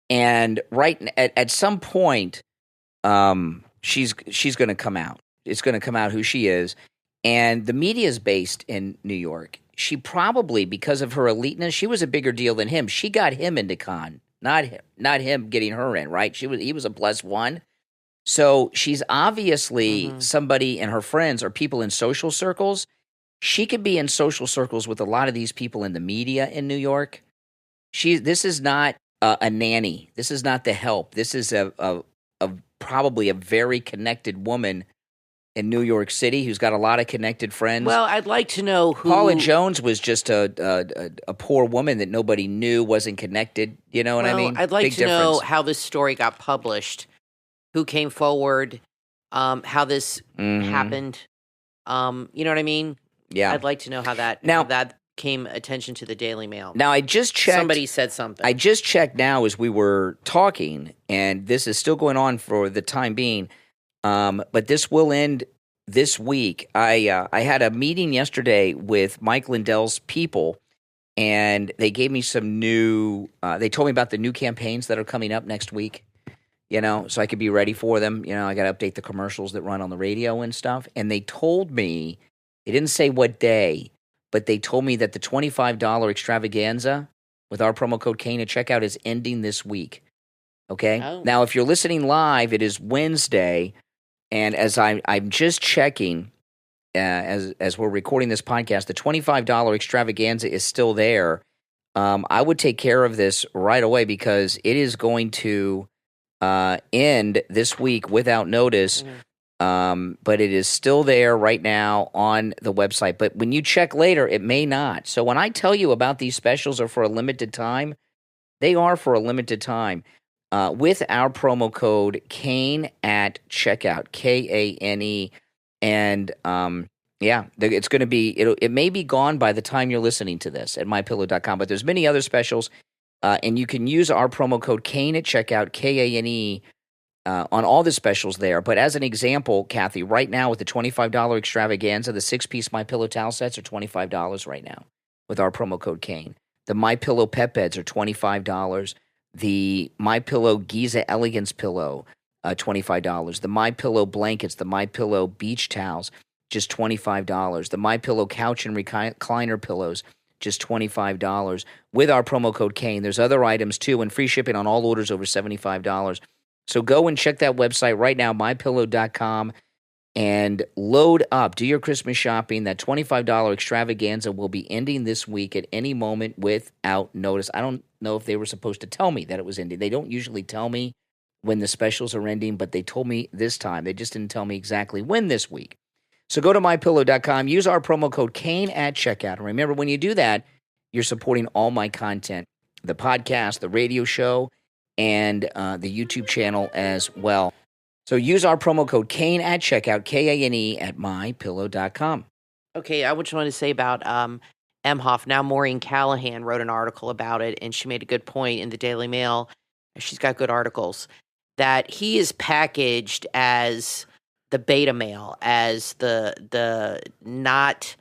And at some point, she's going to come out. It's going to come out who she is. And the media is based in New York. She probably, because of her eliteness, she was a bigger deal than him. She got him into con, not him getting her in, right? He was a plus one. So she's obviously somebody, and her friends are people in social circles. She could be in social circles with a lot of these people in the media in New York. This is not a nanny. This is not the help. This is a probably a very connected woman in New York City who's got a lot of connected friends. Well, I'd like to know who... Paula Jones was just a poor woman that nobody knew, wasn't connected. You know what I mean? I'd like to know how this story got published, who came forward, how this happened. You know what I mean? Yeah. I'd like to know how that came attention to the Daily Mail. Now, I just checked. Somebody said something. I just checked now as we were talking, and this is still going on for the time being. But this will end this week. I had a meeting yesterday with Mike Lindell's people, and they gave me some new they told me about the new campaigns that are coming up next week, so I could be ready for them. I got to update the commercials that run on the radio and stuff. And they told me, they didn't say what day, but they told me that the $25 extravaganza with our promo code Kane at checkout is ending this week. Okay? Oh. Now, if you're listening live, it is Wednesday. And as I'm just checking, as we're recording this podcast, the $25 extravaganza is still there. I would take care of this right away because it is going to end this week without notice. But it is still there right now on the website. But when you check later, it may not. So when I tell you about these specials are for a limited time, they are for a limited time. With our promo code Kane at checkout, Kane, and it's going to be it may be gone by the time you're listening to this at mypillow.com, but there's many other specials, and you can use our promo code Kane at checkout, Kane, on all the specials there. But as an example, Kathy, right now with the $25 extravaganza, the 6-piece MyPillow towel sets are $25 right now with our promo code Kane. The MyPillow pet beds are $25. The MyPillow Giza Elegance pillow, $25. The MyPillow blankets, the MyPillow beach towels, just $25. The MyPillow couch and recliner pillows, just $25. With our promo code Kane, there's other items too, and free shipping on all orders over $75. So go and check that website right now, mypillow.com, and load up. Do your Christmas shopping. That $25 extravaganza will be ending this week at any moment without notice. I don't know if they were supposed to tell me that it was ending. They don't usually tell me when the specials are ending, but they told me this time. They just didn't tell me exactly when this week. So go to mypillow.com. Use our promo code Kane at checkout. And remember, when you do that, you're supporting all my content, the podcast, the radio show, and the YouTube channel as well. So use our promo code Kane at checkout, Kane at mypillow.com. Okay, I just wanted to say about Emhoff. Now Maureen Callahan wrote an article about it, and she made a good point in the Daily Mail. She's got good articles, that he is packaged as the beta male, as the not,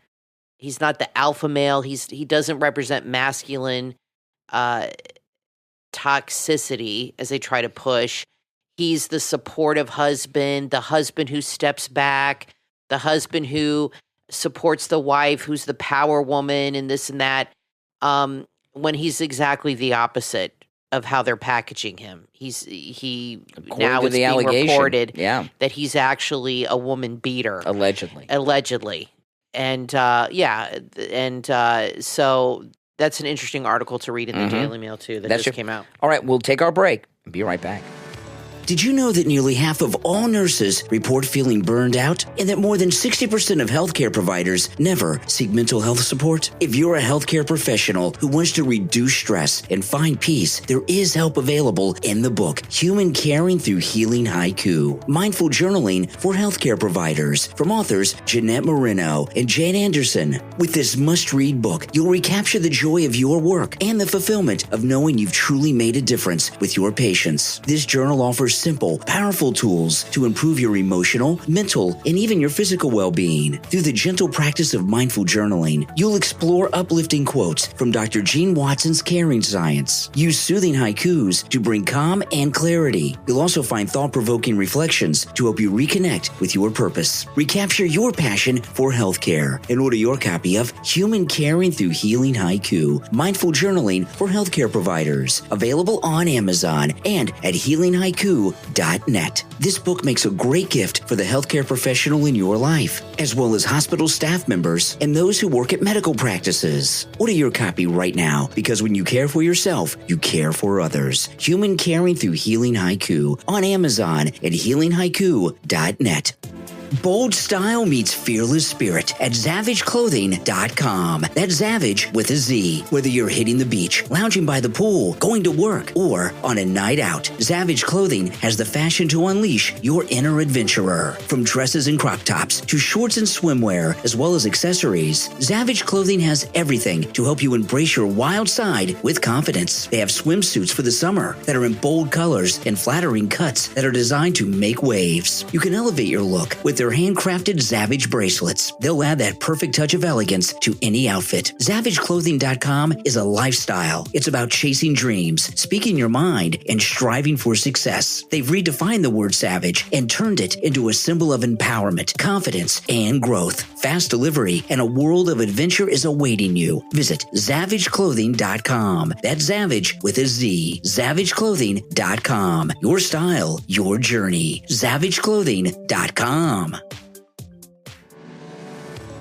he's not the alpha male. He doesn't represent masculine toxicity as they try to push. He's the supportive husband, the husband who steps back, the husband who supports the wife, who's the power woman and this and that, when he's exactly the opposite of how they're packaging him. Now it's being reported that he's actually a woman beater. Allegedly. And so that's an interesting article to read in the Daily Mail too that just came out. All right, we'll take our break and be right back. Did you know that nearly half of all nurses report feeling burned out, and that more than 60% of healthcare providers never seek mental health support? If you're a healthcare professional who wants to reduce stress and find peace, there is help available in the book, Human Caring Through Healing Haiku, Mindful Journaling for Healthcare Providers, from authors Jeanette Moreno and Jane Anderson. With this must-read book, you'll recapture the joy of your work and the fulfillment of knowing you've truly made a difference with your patients. This journal offers simple, powerful tools to improve your emotional, mental, and even your physical well-being. Through the gentle practice of mindful journaling, you'll explore uplifting quotes from Dr. Gene Watson's Caring Science. Use soothing haikus to bring calm and clarity. You'll also find thought-provoking reflections to help you reconnect with your purpose. Recapture your passion for healthcare and order your copy of Human Caring Through Healing Haiku, Mindful Journaling for Healthcare Providers. Available on Amazon and at healinghaiku.net. This book makes a great gift for the healthcare professional in your life, as well as hospital staff members and those who work at medical practices. Order your copy right now, because when you care for yourself, you care for others. Human Caring Through Healing Haiku on Amazon at healinghaiku.net. Bold style meets fearless spirit at ZavageClothing.com. That's Zavage with a Z. Whether you're hitting the beach, lounging by the pool, going to work, or on a night out, Zavage Clothing has the fashion to unleash your inner adventurer. From dresses and crop tops to shorts and swimwear, as well as accessories, Zavage Clothing has everything to help you embrace your wild side with confidence. They have swimsuits for the summer that are in bold colors and flattering cuts that are designed to make waves. You can elevate your look with their handcrafted Zavage bracelets. They'll add that perfect touch of elegance to any outfit. ZavageClothing.com is a lifestyle. It's about chasing dreams, speaking your mind, and striving for success. They've redefined the word savage and turned it into a symbol of empowerment, confidence, and growth. Fast delivery and a world of adventure is awaiting you. Visit ZavageClothing.com. That's Zavage with a Z. ZavageClothing.com. Your style, your journey. ZavageClothing.com.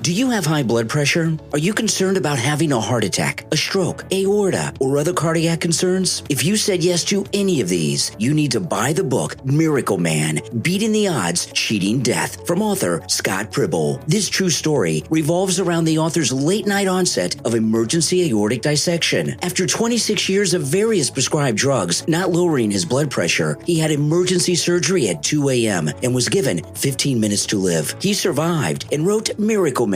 Do you have high blood pressure? Are you concerned about having a heart attack, a stroke, aorta, or other cardiac concerns? If you said yes to any of these, you need to buy the book Miracle Man, Beating the Odds, Cheating Death, from author Scott Pribble. This true story revolves around the author's late-night onset of emergency aortic dissection. After 26 years of various prescribed drugs not lowering his blood pressure, he had emergency surgery at 2 a.m. and was given 15 minutes to live. He survived and wrote Miracle Man,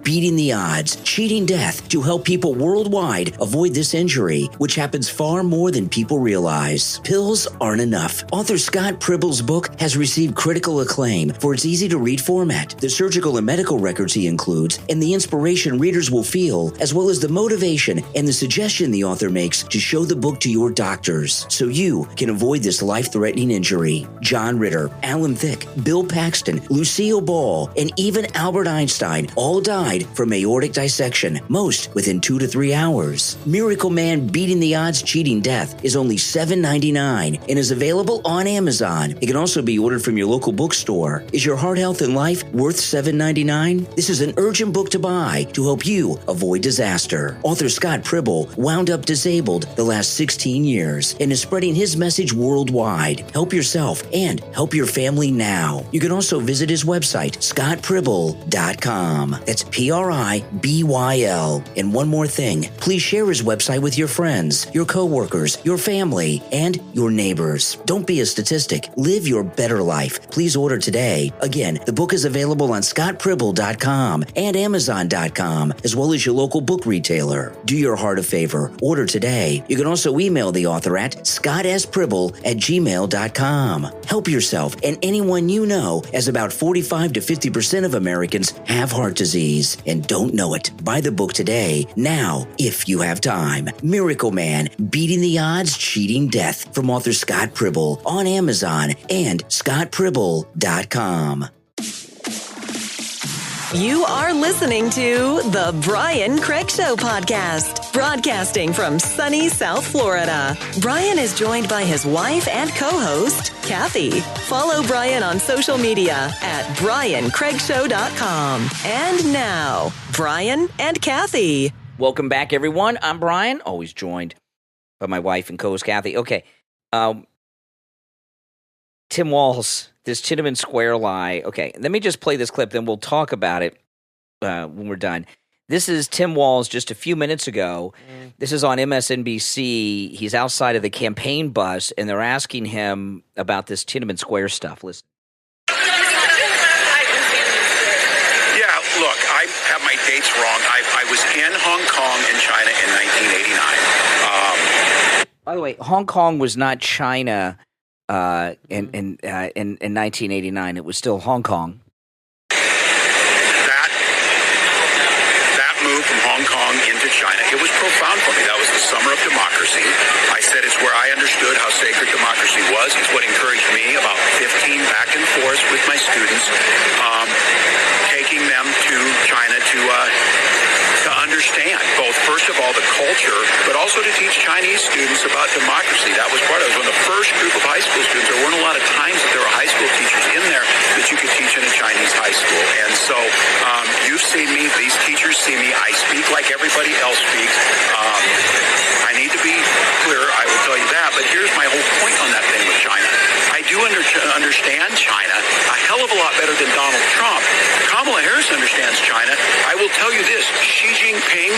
Beating the Odds, Cheating Death, to help people worldwide avoid this injury, which happens far more than people realize. Pills aren't enough. Author Scott Pribble's book has received critical acclaim for its easy-to-read format, the surgical and medical records he includes, and the inspiration readers will feel, as well as the motivation and the suggestion the author makes to show the book to your doctors so you can avoid this life-threatening injury. John Ritter, Alan Thicke, Bill Paxton, Lucille Ball, and even Albert Einstein all died from aortic dissection, most within 2 to 3 hours. Miracle Man, Beating the Odds, Cheating Death is only $7.99 and is available on Amazon. It can also be ordered from your local bookstore. Is your heart health and life worth $7.99? This is an urgent book to buy to help you avoid disaster. Author Scott Pribble wound up disabled the last 16 years and is spreading his message worldwide. Help yourself and help your family now. You can also visit his website, scottpribble.com. pribyl.com. That's PRIBYL. And one more thing, please share his website with your friends, your coworkers, your family, and your neighbors. Don't be a statistic. Live your better life. Please order today. Again, the book is available on scottpribyl.com and Amazon.com, as well as your local book retailer. Do your heart a favor. Order today. You can also email the author at scottspribyl@gmail.com. Help yourself and anyone you know, as about 45 to 50% of Americans have heart disease and don't know it. Buy the book today, now, if you have time. Miracle Man, Beating the Odds, Cheating Death, from author Scott Pribyl, on Amazon and scottpribyl.com. You are listening to the Brian Craig Show podcast, broadcasting from sunny South Florida. Brian is joined by his wife and co-host, Kathy. Follow Brian on social media at briancraigshow.com. And now, Brian and Kathy. Welcome back, everyone. I'm Brian, always joined by my wife and co-host, Kathy. Okay. Tim Walz, this Tiananmen Square lie. Okay, let me just play this clip, then we'll talk about it when we're done. This is Tim Walz just a few minutes ago. This is on MSNBC. He's outside of the campaign bus, and they're asking him about this Tiananmen Square stuff. Listen. Yeah, look, I have my dates wrong. I was in Hong Kong and China in 1989. By the way, Hong Kong was not China in 1989. It was still Hong Kong. That move from Hong Kong into China, it was profound for me. That was the summer of democracy. I said it's where I understood how sacred democracy was. It's what encouraged me about 15 back and forth with my students, taking them to China to understand both, first of all, the culture, but also to teach Chinese students about democracy. That was part of it. It was one of the first group of high school students. There weren't a lot of times that there were high school teachers in there that you could teach in a Chinese high school. And so you've seen me. These teachers see me. I speak like everybody else speaks. I need to be clear. I will tell you that. But here's my whole point on that thing with China. I do understand China a hell of a lot better than Donald Trump. Kamala Harris understands China. I will tell you this. Xi Jinping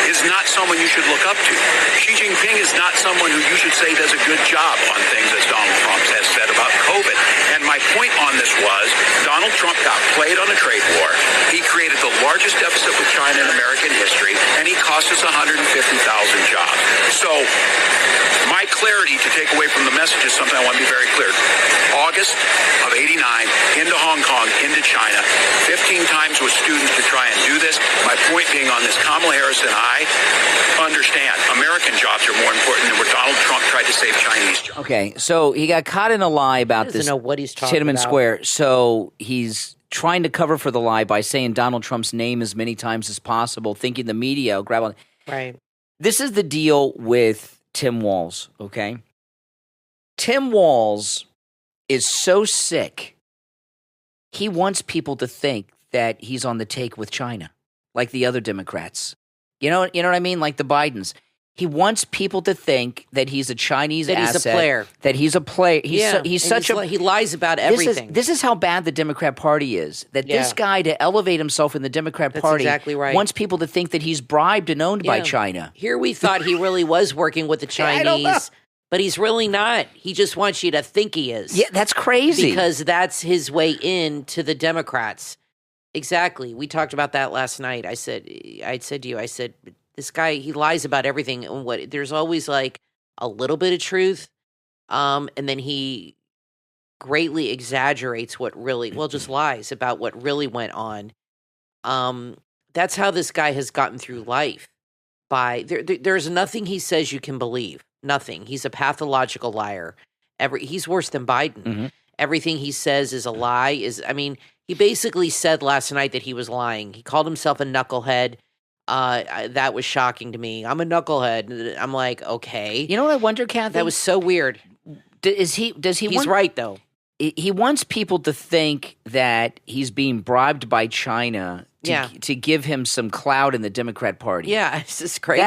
is not someone you should look up to. Xi Jinping is not someone who you should say does a good job on things, as Donald Trump has said about COVID. And my point on this was Donald Trump got played on a trade war. He created the largest deficit with China in American history, and he cost us 150,000 jobs. So my clarity to take away from the message is something I want to be very clear. August of 89, into Hong Kong, into China, 15 times with students to try and do this. My point being on this, Kamala Harris and I understand American jobs are more important than where Donald Trump tried to save Chinese jobs. Okay, so he got caught in a lie about He doesn't this know what he's talking Tiananmen about. Square. So he's trying to cover for the lie by saying Donald Trump's name as many times as possible, thinking the media will grab on. Right. This is the deal with Tim Walz, okay? Tim Walz is so sick, he wants people to think that he's on the take with China, like the other Democrats. You know what I mean? Like the Bidens. He wants people to think that he's a Chinese That he's a asset, player. that he's a player. He's And such a. he lies about everything. This is how bad the Democrat Party is. That this Yeah. guy, to elevate himself in the Democrat That's Party, exactly right. wants people to think that he's bribed and owned by Yeah. China. Here we thought he really was working with the I don't know. Chinese, but he's really not. He just wants you to think he is. Yeah, that's crazy. Because that's his way in to the Democrats. Exactly. We talked about that last night. I said to you, this guy, he lies about everything. And there's always like a little bit of truth. And then he greatly exaggerates just lies about what really went on. That's how this guy has gotten through life. There's nothing he says you can believe. Nothing. He's a pathological liar. He's worse than Biden. Mm-hmm. Everything he says is a lie. He basically said last night that he was lying. He called himself a knucklehead. That was shocking to me. I'm a knucklehead. I'm like, okay. You know what I wonder, Kathy? That was so weird. Does he He's want, right, though. He wants people to think that he's being bribed by China to give him some clout in the Democrat Party. Yeah, it's just crazy.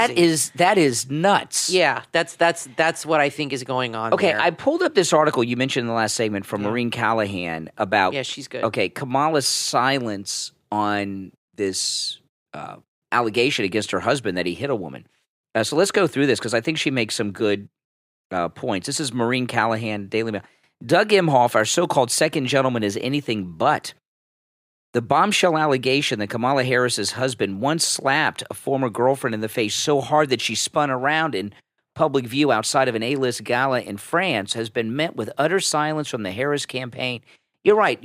That is nuts. Yeah, that's what I think is going on. Okay, there. I pulled up this article you mentioned in the last segment from Maureen Callahan about. Yeah, she's good. Okay, Kamala's silence on allegation against her husband that he hit a woman. So let's go through this because I think she makes some good points. This is Maureen Callahan, Daily Mail. Doug Imhoff, our so-called second gentleman, is anything but. The bombshell allegation that Kamala Harris's husband once slapped a former girlfriend in the face so hard that she spun around in public view outside of an A-list gala in France has been met with utter silence from the Harris campaign. You're right.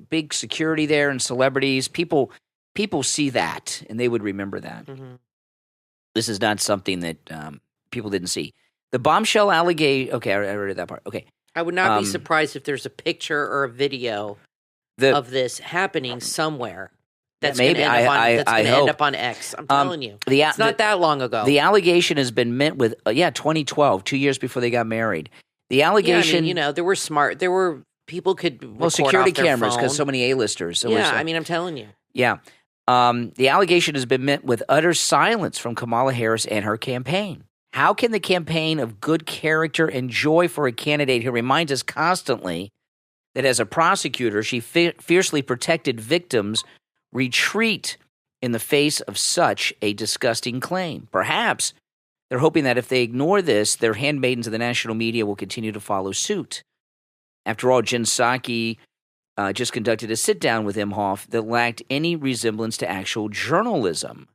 Big security there and celebrities. People see that, and they would remember that. Mm-hmm. This is not something that people didn't see. The bombshell allegation. Okay, I read that part. Okay. I would not be surprised if there's a picture or a video of this happening somewhere. That's going to end up on X. I'm telling you. It's not that long ago. The allegation has been met with, 2012, 2 years before they got married. The allegation. Yeah, there were people could record security off their cameras phone. Because so many A-listers. I'm telling you. Yeah. The allegation has been met with utter silence from Kamala Harris and her campaign. How can the campaign of good character and joy for a candidate who reminds us constantly that as a prosecutor, she fiercely protected victims retreat in the face of such a disgusting claim? Perhaps they're hoping that if they ignore this, their handmaidens of the national media will continue to follow suit. After all, Jen Psaki just conducted a sit-down with Imhoff that lacked any resemblance to actual journalism.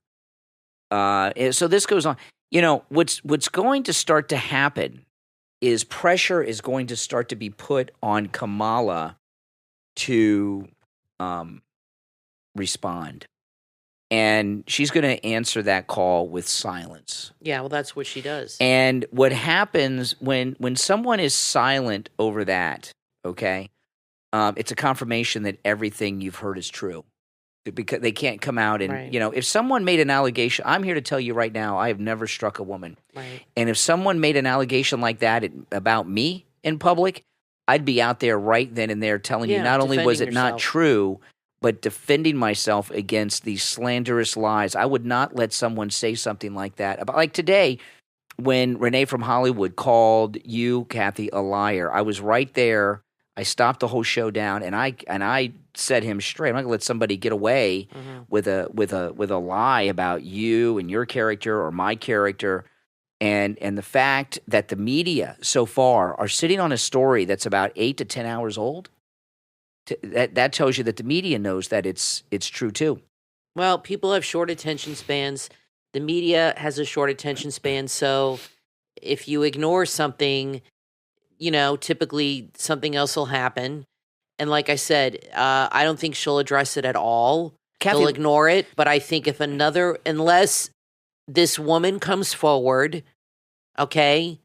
So this goes on. What's going to start to happen is pressure is going to start to be put on Kamala to respond. And she's going to answer that call with silence. Yeah, well, that's what she does. And what happens when someone is silent over that, okay, it's a confirmation that everything you've heard is true. Because they can't come out and, right. If someone made an allegation, I'm here to tell you right now, I have never struck a woman. Right. And if someone made an allegation like that about me in public, I'd be out there right then and there telling you not only was it not true, but defending myself against these slanderous lies. I would not let someone say something like that. Like today, when Renee from Hollywood called you, Kathy, a liar, I was right there. I stopped the whole show down, and I set him straight. I'm not going to let somebody get away with a lie about you and your character or my character, and the fact that the media so far are sitting on a story that's about 8 to 10 hours old. That tells you that the media knows that it's true too. Well, people have short attention spans. The media has a short attention span, so if you ignore something, typically something else will happen. And like I said, I don't think she'll address it at all. Kathy, she'll ignore it. But I think unless this woman comes forward, okay,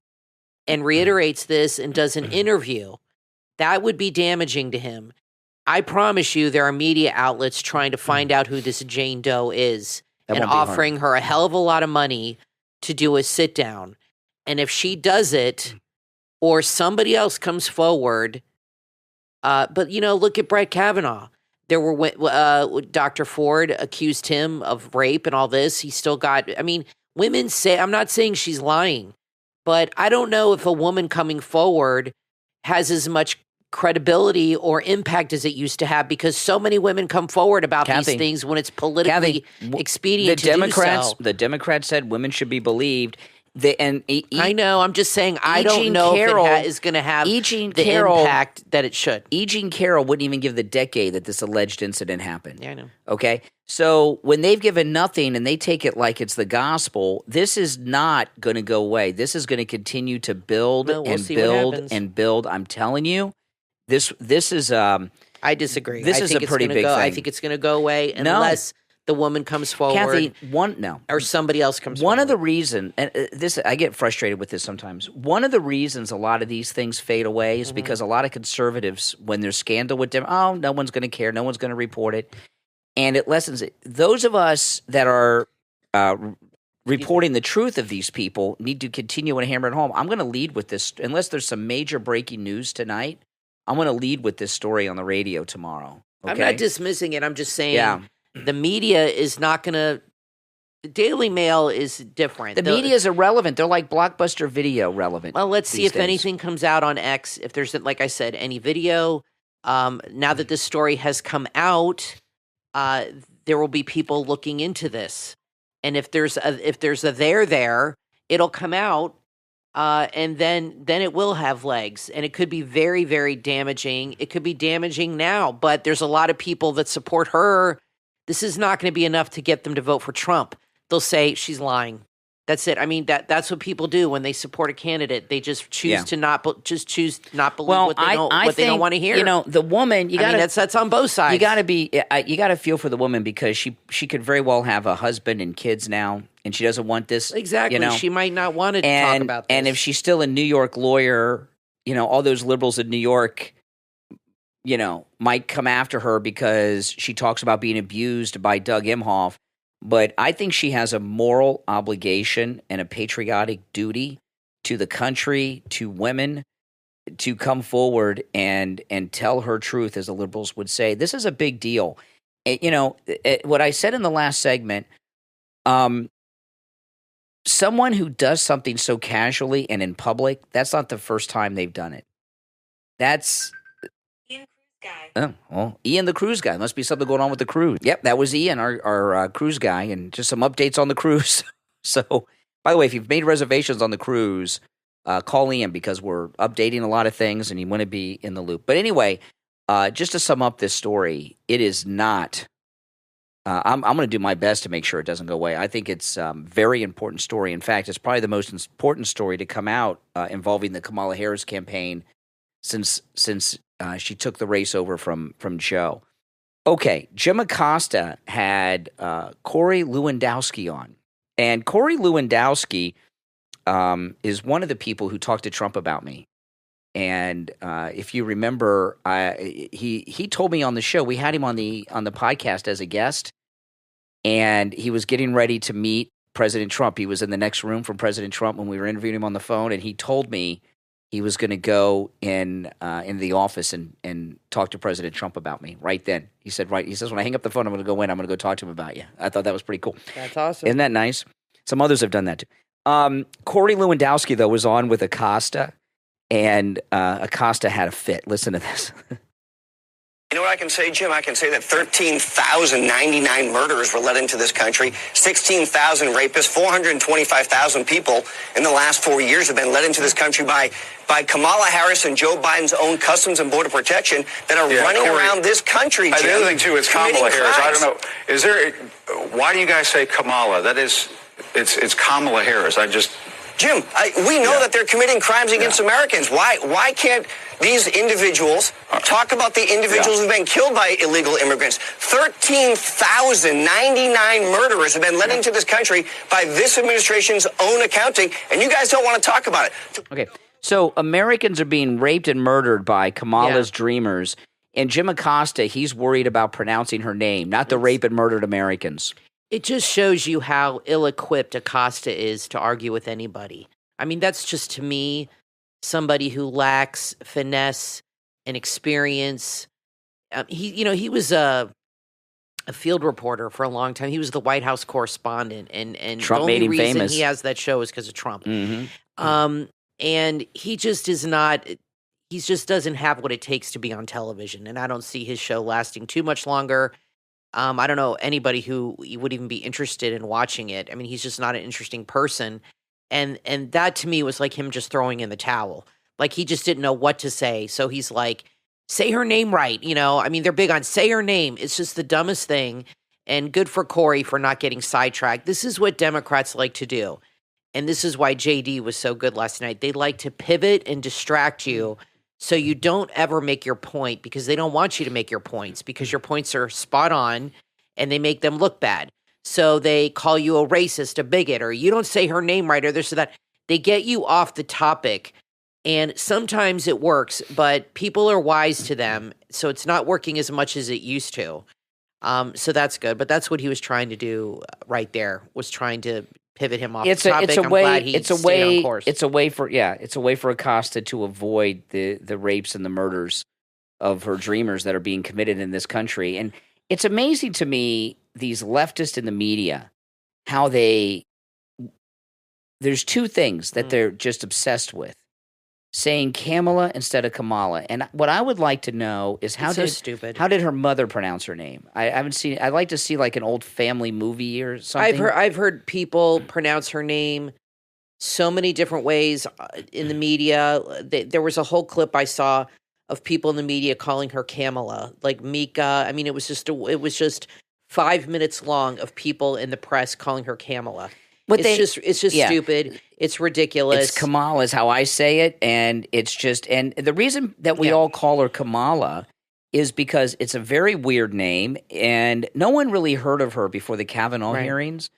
and reiterates this and does an interview, that would be damaging to him. I promise you there are media outlets trying to find out who this Jane Doe is and offering her a hell of a lot of money to do a sit down. And if she does it, or somebody else comes forward, but look at Brett Kavanaugh. There were Dr. Ford accused him of rape and all this. He still got. Women say. I'm not saying she's lying, but I don't know if a woman coming forward has as much credibility or impact as it used to have, because so many women come forward about these things when it's politically expedient to do so. The Democrats said women should be believed. I know. I'm just saying I don't know if it is going to have the impact that it should. E. Jean Carroll wouldn't even give the decade that this alleged incident happened. Yeah, I know. Okay? So when they've given nothing and they take it like it's the gospel, this is not going to go away. This is going to continue to build and build and build. I'm telling you, this is I disagree. This is a pretty big thing. I think it's going to go away unless the woman comes forward. Kathy, or somebody else comes forward. One of the reasons, and I get frustrated with this sometimes. One of the reasons a lot of these things fade away is because a lot of conservatives, when there's scandal with them, no one's going to care, no one's going to report it, and it lessens it. Those of us that are reporting the truth of these people need to continue and hammer it home. I'm going to lead with this, unless there's some major breaking news tonight. I'm going to lead with this story on the radio tomorrow. Okay? I'm not dismissing it. I'm just saying the media is not going to – the Daily Mail is different. The media is irrelevant. They're like Blockbuster Video relevant. Well, let's see if anything comes out on X. If there's, like I said, any video. Now that this story has come out, there will be people looking into this. And if there's a there, it'll come out, and then it will have legs. And it could be very, very damaging. It could be damaging now, but there's a lot of people that support her. This is not going to be enough to get them to vote for Trump. They'll say she's lying. That's it. I mean, that's what people do when they support a candidate. They just choose to not believe what they don't want to hear. You know, the woman. That's on both sides. You got to feel for the woman because she could very well have a husband and kids now, and she doesn't want this. Exactly. You know? She might not want to talk about this. And if she's still a New York lawyer, you know, all those liberals in New York, you know, might come after her because she talks about being abused by Doug Emhoff. But I think she has a moral obligation and a patriotic duty to the country, to women, to come forward and tell her truth, as the liberals would say. This is a big deal. You know, what I said in the last segment, someone who does something so casually and in public, that's not the first time they've done it. That's... Oh, well, Ian the cruise guy. Must be something going on with the cruise. Yep, that was Ian, our cruise guy, and just some updates on the cruise. So, by the way, if you've made reservations on the cruise, call Ian because we're updating a lot of things and you want to be in the loop. But anyway, just to sum up this story, it is not I'm going to do my best to make sure it doesn't go away. I think it's a very important story. In fact, it's probably the most important story to come out involving the Kamala Harris campaign since she took the race over from Joe. Okay, Jim Acosta had Corey Lewandowski on. And Corey Lewandowski is one of the people who talked to Trump about me. And if you remember, he told me on the show, we had him on the podcast as a guest, and he was getting ready to meet President Trump. He was in the next room from President Trump when we were interviewing him on the phone, and he told me he was going to go in the office and talk to President Trump about me right then. He says, when I hang up the phone, I'm going to go in. I'm going to go talk to him about you. I thought that was pretty cool. That's awesome. Isn't that nice? Some others have done that too. Corey Lewandowski, though, was on with Acosta, and Acosta had a fit. Listen to this. You know what I can say, Jim? I can say that 13,099 murderers were let into this country, 16,000 rapists, 425,000 people in the last 4 years have been let into this country by Kamala Harris and Joe Biden's own Customs and Border Protection that are running around this country, Jim. The other thing, too, is Kamala Harris. I don't know. Why do you guys say Kamala? That is, it's Kamala Harris. Jim, we know that they're committing crimes against Americans. Why can't these individuals talk about the individuals who've been killed by illegal immigrants? 13,099 murderers have been let into this country by this administration's own accounting, and you guys don't want to talk about it. Okay, so Americans are being raped and murdered by Kamala's dreamers, and Jim Acosta, he's worried about pronouncing her name, not the rape and murdered Americans. It just shows you how ill-equipped Acosta is to argue with anybody. I mean, that's just, to me, somebody who lacks finesse and experience. He was a field reporter for a long time. He was the White House correspondent, and Trump the only made him reason famous. he has that show is because of Trump. Mm-hmm. And he just is not. He just doesn't have what it takes to be on television, and I don't see his show lasting too much longer. I don't know anybody who would even be interested in watching it. I mean, he's just not an interesting person. And that to me was like him just throwing in the towel. Like he just didn't know what to say. So he's like, say her name right. You know, I mean, they're big on say her name. It's just the dumbest thing. And good for Corey for not getting sidetracked. This is what Democrats like to do. And this is why JD was so good last night. They like to pivot and distract you so you don't ever make your point, because they don't want you to make your points, because your points are spot on and they make them look bad. So they call you a racist, a bigot, or you don't say her name right, or this or that. They get you off the topic. And sometimes it works, but people are wise to them. So it's not working as much as it used to. So that's good. But that's what he was trying to do right there, was trying to pivot him off the topic. It's a way. Glad he stayed on course. It's a way for Acosta to avoid the rapes and the murders of her dreamers that are being committed in this country. And it's amazing to me, these leftists in the media, how there's two things that they're just obsessed with. saying Kamala instead of Kamala. And what I would like to know is how did her mother pronounce her name? I haven't seen. I'd like to see like an old family movie or something. I've heard people pronounce her name so many different ways in the media. There was a whole clip I saw of people in the media calling her Kamala, like Mika. I mean, it was just 5 minutes long of people in the press calling her Kamala. But it's just stupid. It's ridiculous. It's Kamala is how I say it, and it's just and the reason that we all call her Kamala is because it's a very weird name, and no one really heard of her before the Kavanaugh hearings.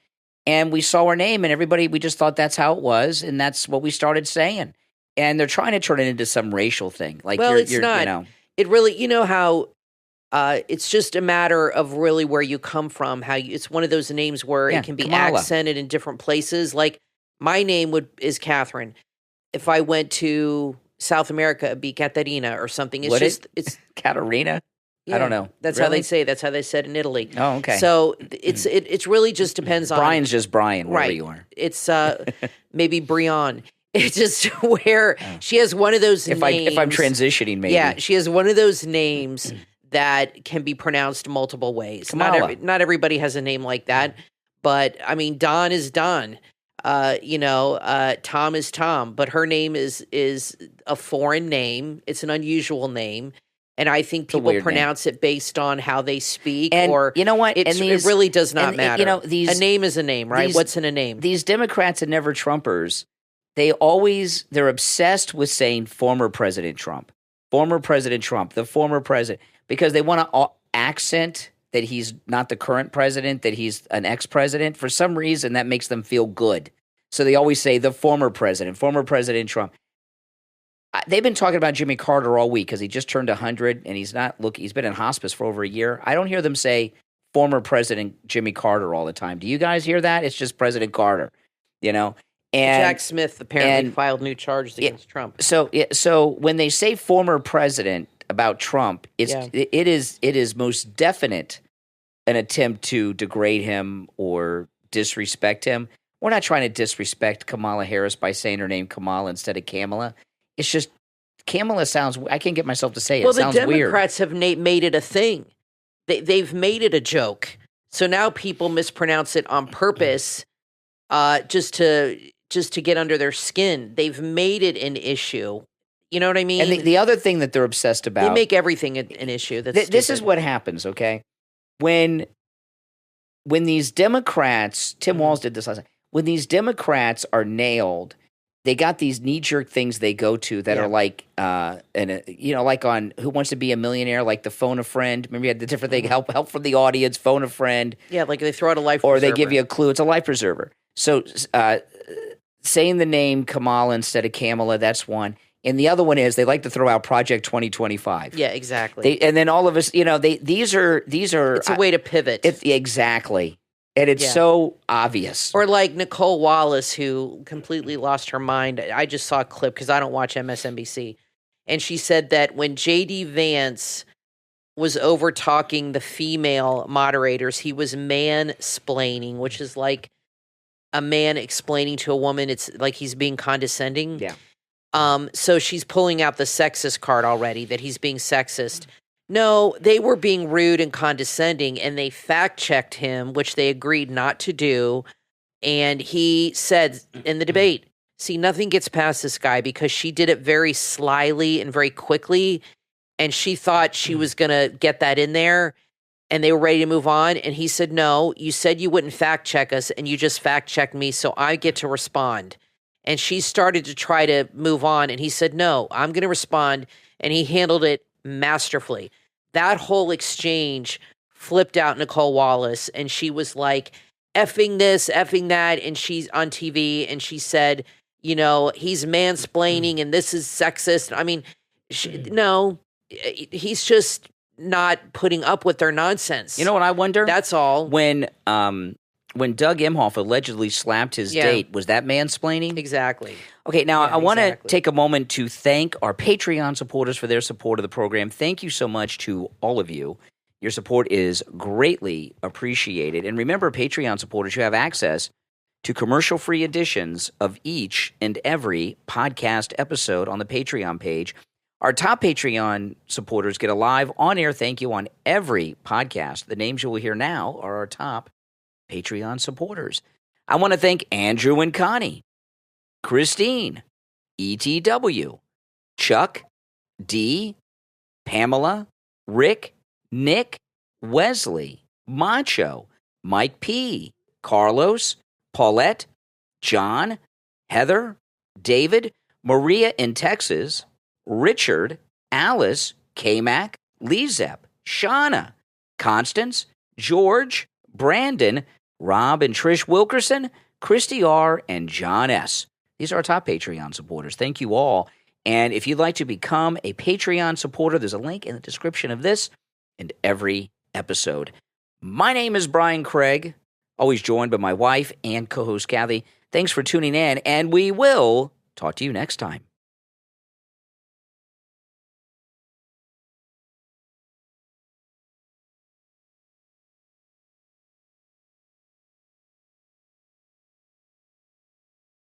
And we saw her name, and we just thought that's how it was, and that's what we started saying. And they're trying to turn it into some racial thing. Like, well, it's not. You know. It really, you know how it's just a matter of really where you come from. How it's one of those names where it can be Kamala. Accented in different places. Like my name is Catherine. If I went to South America, it'd be Caterina or something. It's Caterina. Yeah, I don't know. That's how they say it. That's how they said in Italy. Oh, okay. So it's really just depends on. Brian's just Brian, wherever you are. It's maybe Brian. It's just where she has one of those names. If I'm transitioning, maybe. Yeah, she has one of those names that can be pronounced multiple ways. Kamala. Not everybody has a name like that, but I mean, Don is Don. Tom is Tom, but her name is a foreign name. It's an unusual name. And I think people pronounce it based on how they speak, and or you know what? It really does not matter. You know, a name is a name, right? What's in a name? These Democrats and never Trumpers, they're obsessed with saying former President Trump, the former president, because they want to accent that he's not the current president, that he's an ex-president. For some reason, that makes them feel good. So they always say the former President Trump. They've been talking about Jimmy Carter all week because he just turned 100 and he's been in hospice for over a year. I don't hear them say former President Jimmy Carter all the time. Do you guys hear that? It's just President Carter, you know? And Jack Smith apparently filed new charges against Trump. So when they say former president about Trump, it is most definite an attempt to degrade him or disrespect him. We're not trying to disrespect Kamala Harris by saying her name Kamala instead of Kamala. It's just Kamala sounds. I can't get myself to say it. Well, it sounds the weird. Democrats have made it a thing. They've made it a joke. So now people mispronounce it on purpose, just to get under their skin. They've made it an issue. You know what I mean? And the other thing that they're obsessed about, they make everything an issue. This is what happens. Okay, when these Democrats, Tim Walz did this last night. When these Democrats are nailed, they got these knee-jerk things they go to that are like, like on Who Wants to Be a Millionaire, like the phone a friend. Remember you had the different thing, help from the audience, phone a friend. Yeah, like they throw out a life preserver. Or they give you a clue. It's a life preserver. So saying the name Kamala instead of Kamala, that's one. And the other one is they like to throw out Project 2025. Yeah, exactly. And then all of us, these are. It's a way to pivot. Exactly. And it's so obvious. Or like Nicole Wallace, who completely lost her mind. I just saw a clip because I don't watch MSNBC. And she said that when J.D. Vance was over talking the female moderators, he was mansplaining, which is like a man explaining to a woman. It's like he's being condescending. Yeah. So she's pulling out the sexist card already, that he's being sexist. No, they were being rude and condescending, and they fact-checked him, which they agreed not to do. And he said in the debate, see, nothing gets past this guy because she did it very slyly and very quickly, and she thought she was going to get that in there, and they were ready to move on. And he said, no, you said you wouldn't fact-check us, and you just fact-checked me, so I get to respond. And she started to try to move on, and he said, no, I'm going to respond, and he handled it masterfully. That whole exchange flipped out Nicole Wallace, and she was like, effing this, effing that, and she's on TV, and she said, he's mansplaining, and this is sexist. I mean, no, he's just not putting up with their nonsense. You know what I wonder? That's all. When Doug Emhoff allegedly slapped his date, was that mansplaining? Exactly. Okay, now I want to take a moment to thank our Patreon supporters for their support of the program. Thank you so much to all of you. Your support is greatly appreciated. And remember, Patreon supporters, you have access to commercial-free editions of each and every podcast episode on the Patreon page. Our top Patreon supporters get a live on-air thank you on every podcast. The names you will hear now are our top Patreon supporters. I want to thank Andrew and Connie, Christine, ETW, Chuck, D, Pamela, Rick, Nick, Wesley, Macho, Mike P, Carlos, Paulette, John, Heather, David, Maria in Texas, Richard, Alice, K-Mac, LeeZep, Shawna, Constance, George, Brandon, Rob and Trish Wilkerson, Christy R, and John S. These are our top Patreon supporters. Thank you all. And if you'd like to become a Patreon supporter, there's a link in the description of this and every episode. My name is Brian Craig, always joined by my wife and co-host Kathy. Thanks for tuning in, and we will talk to you next time.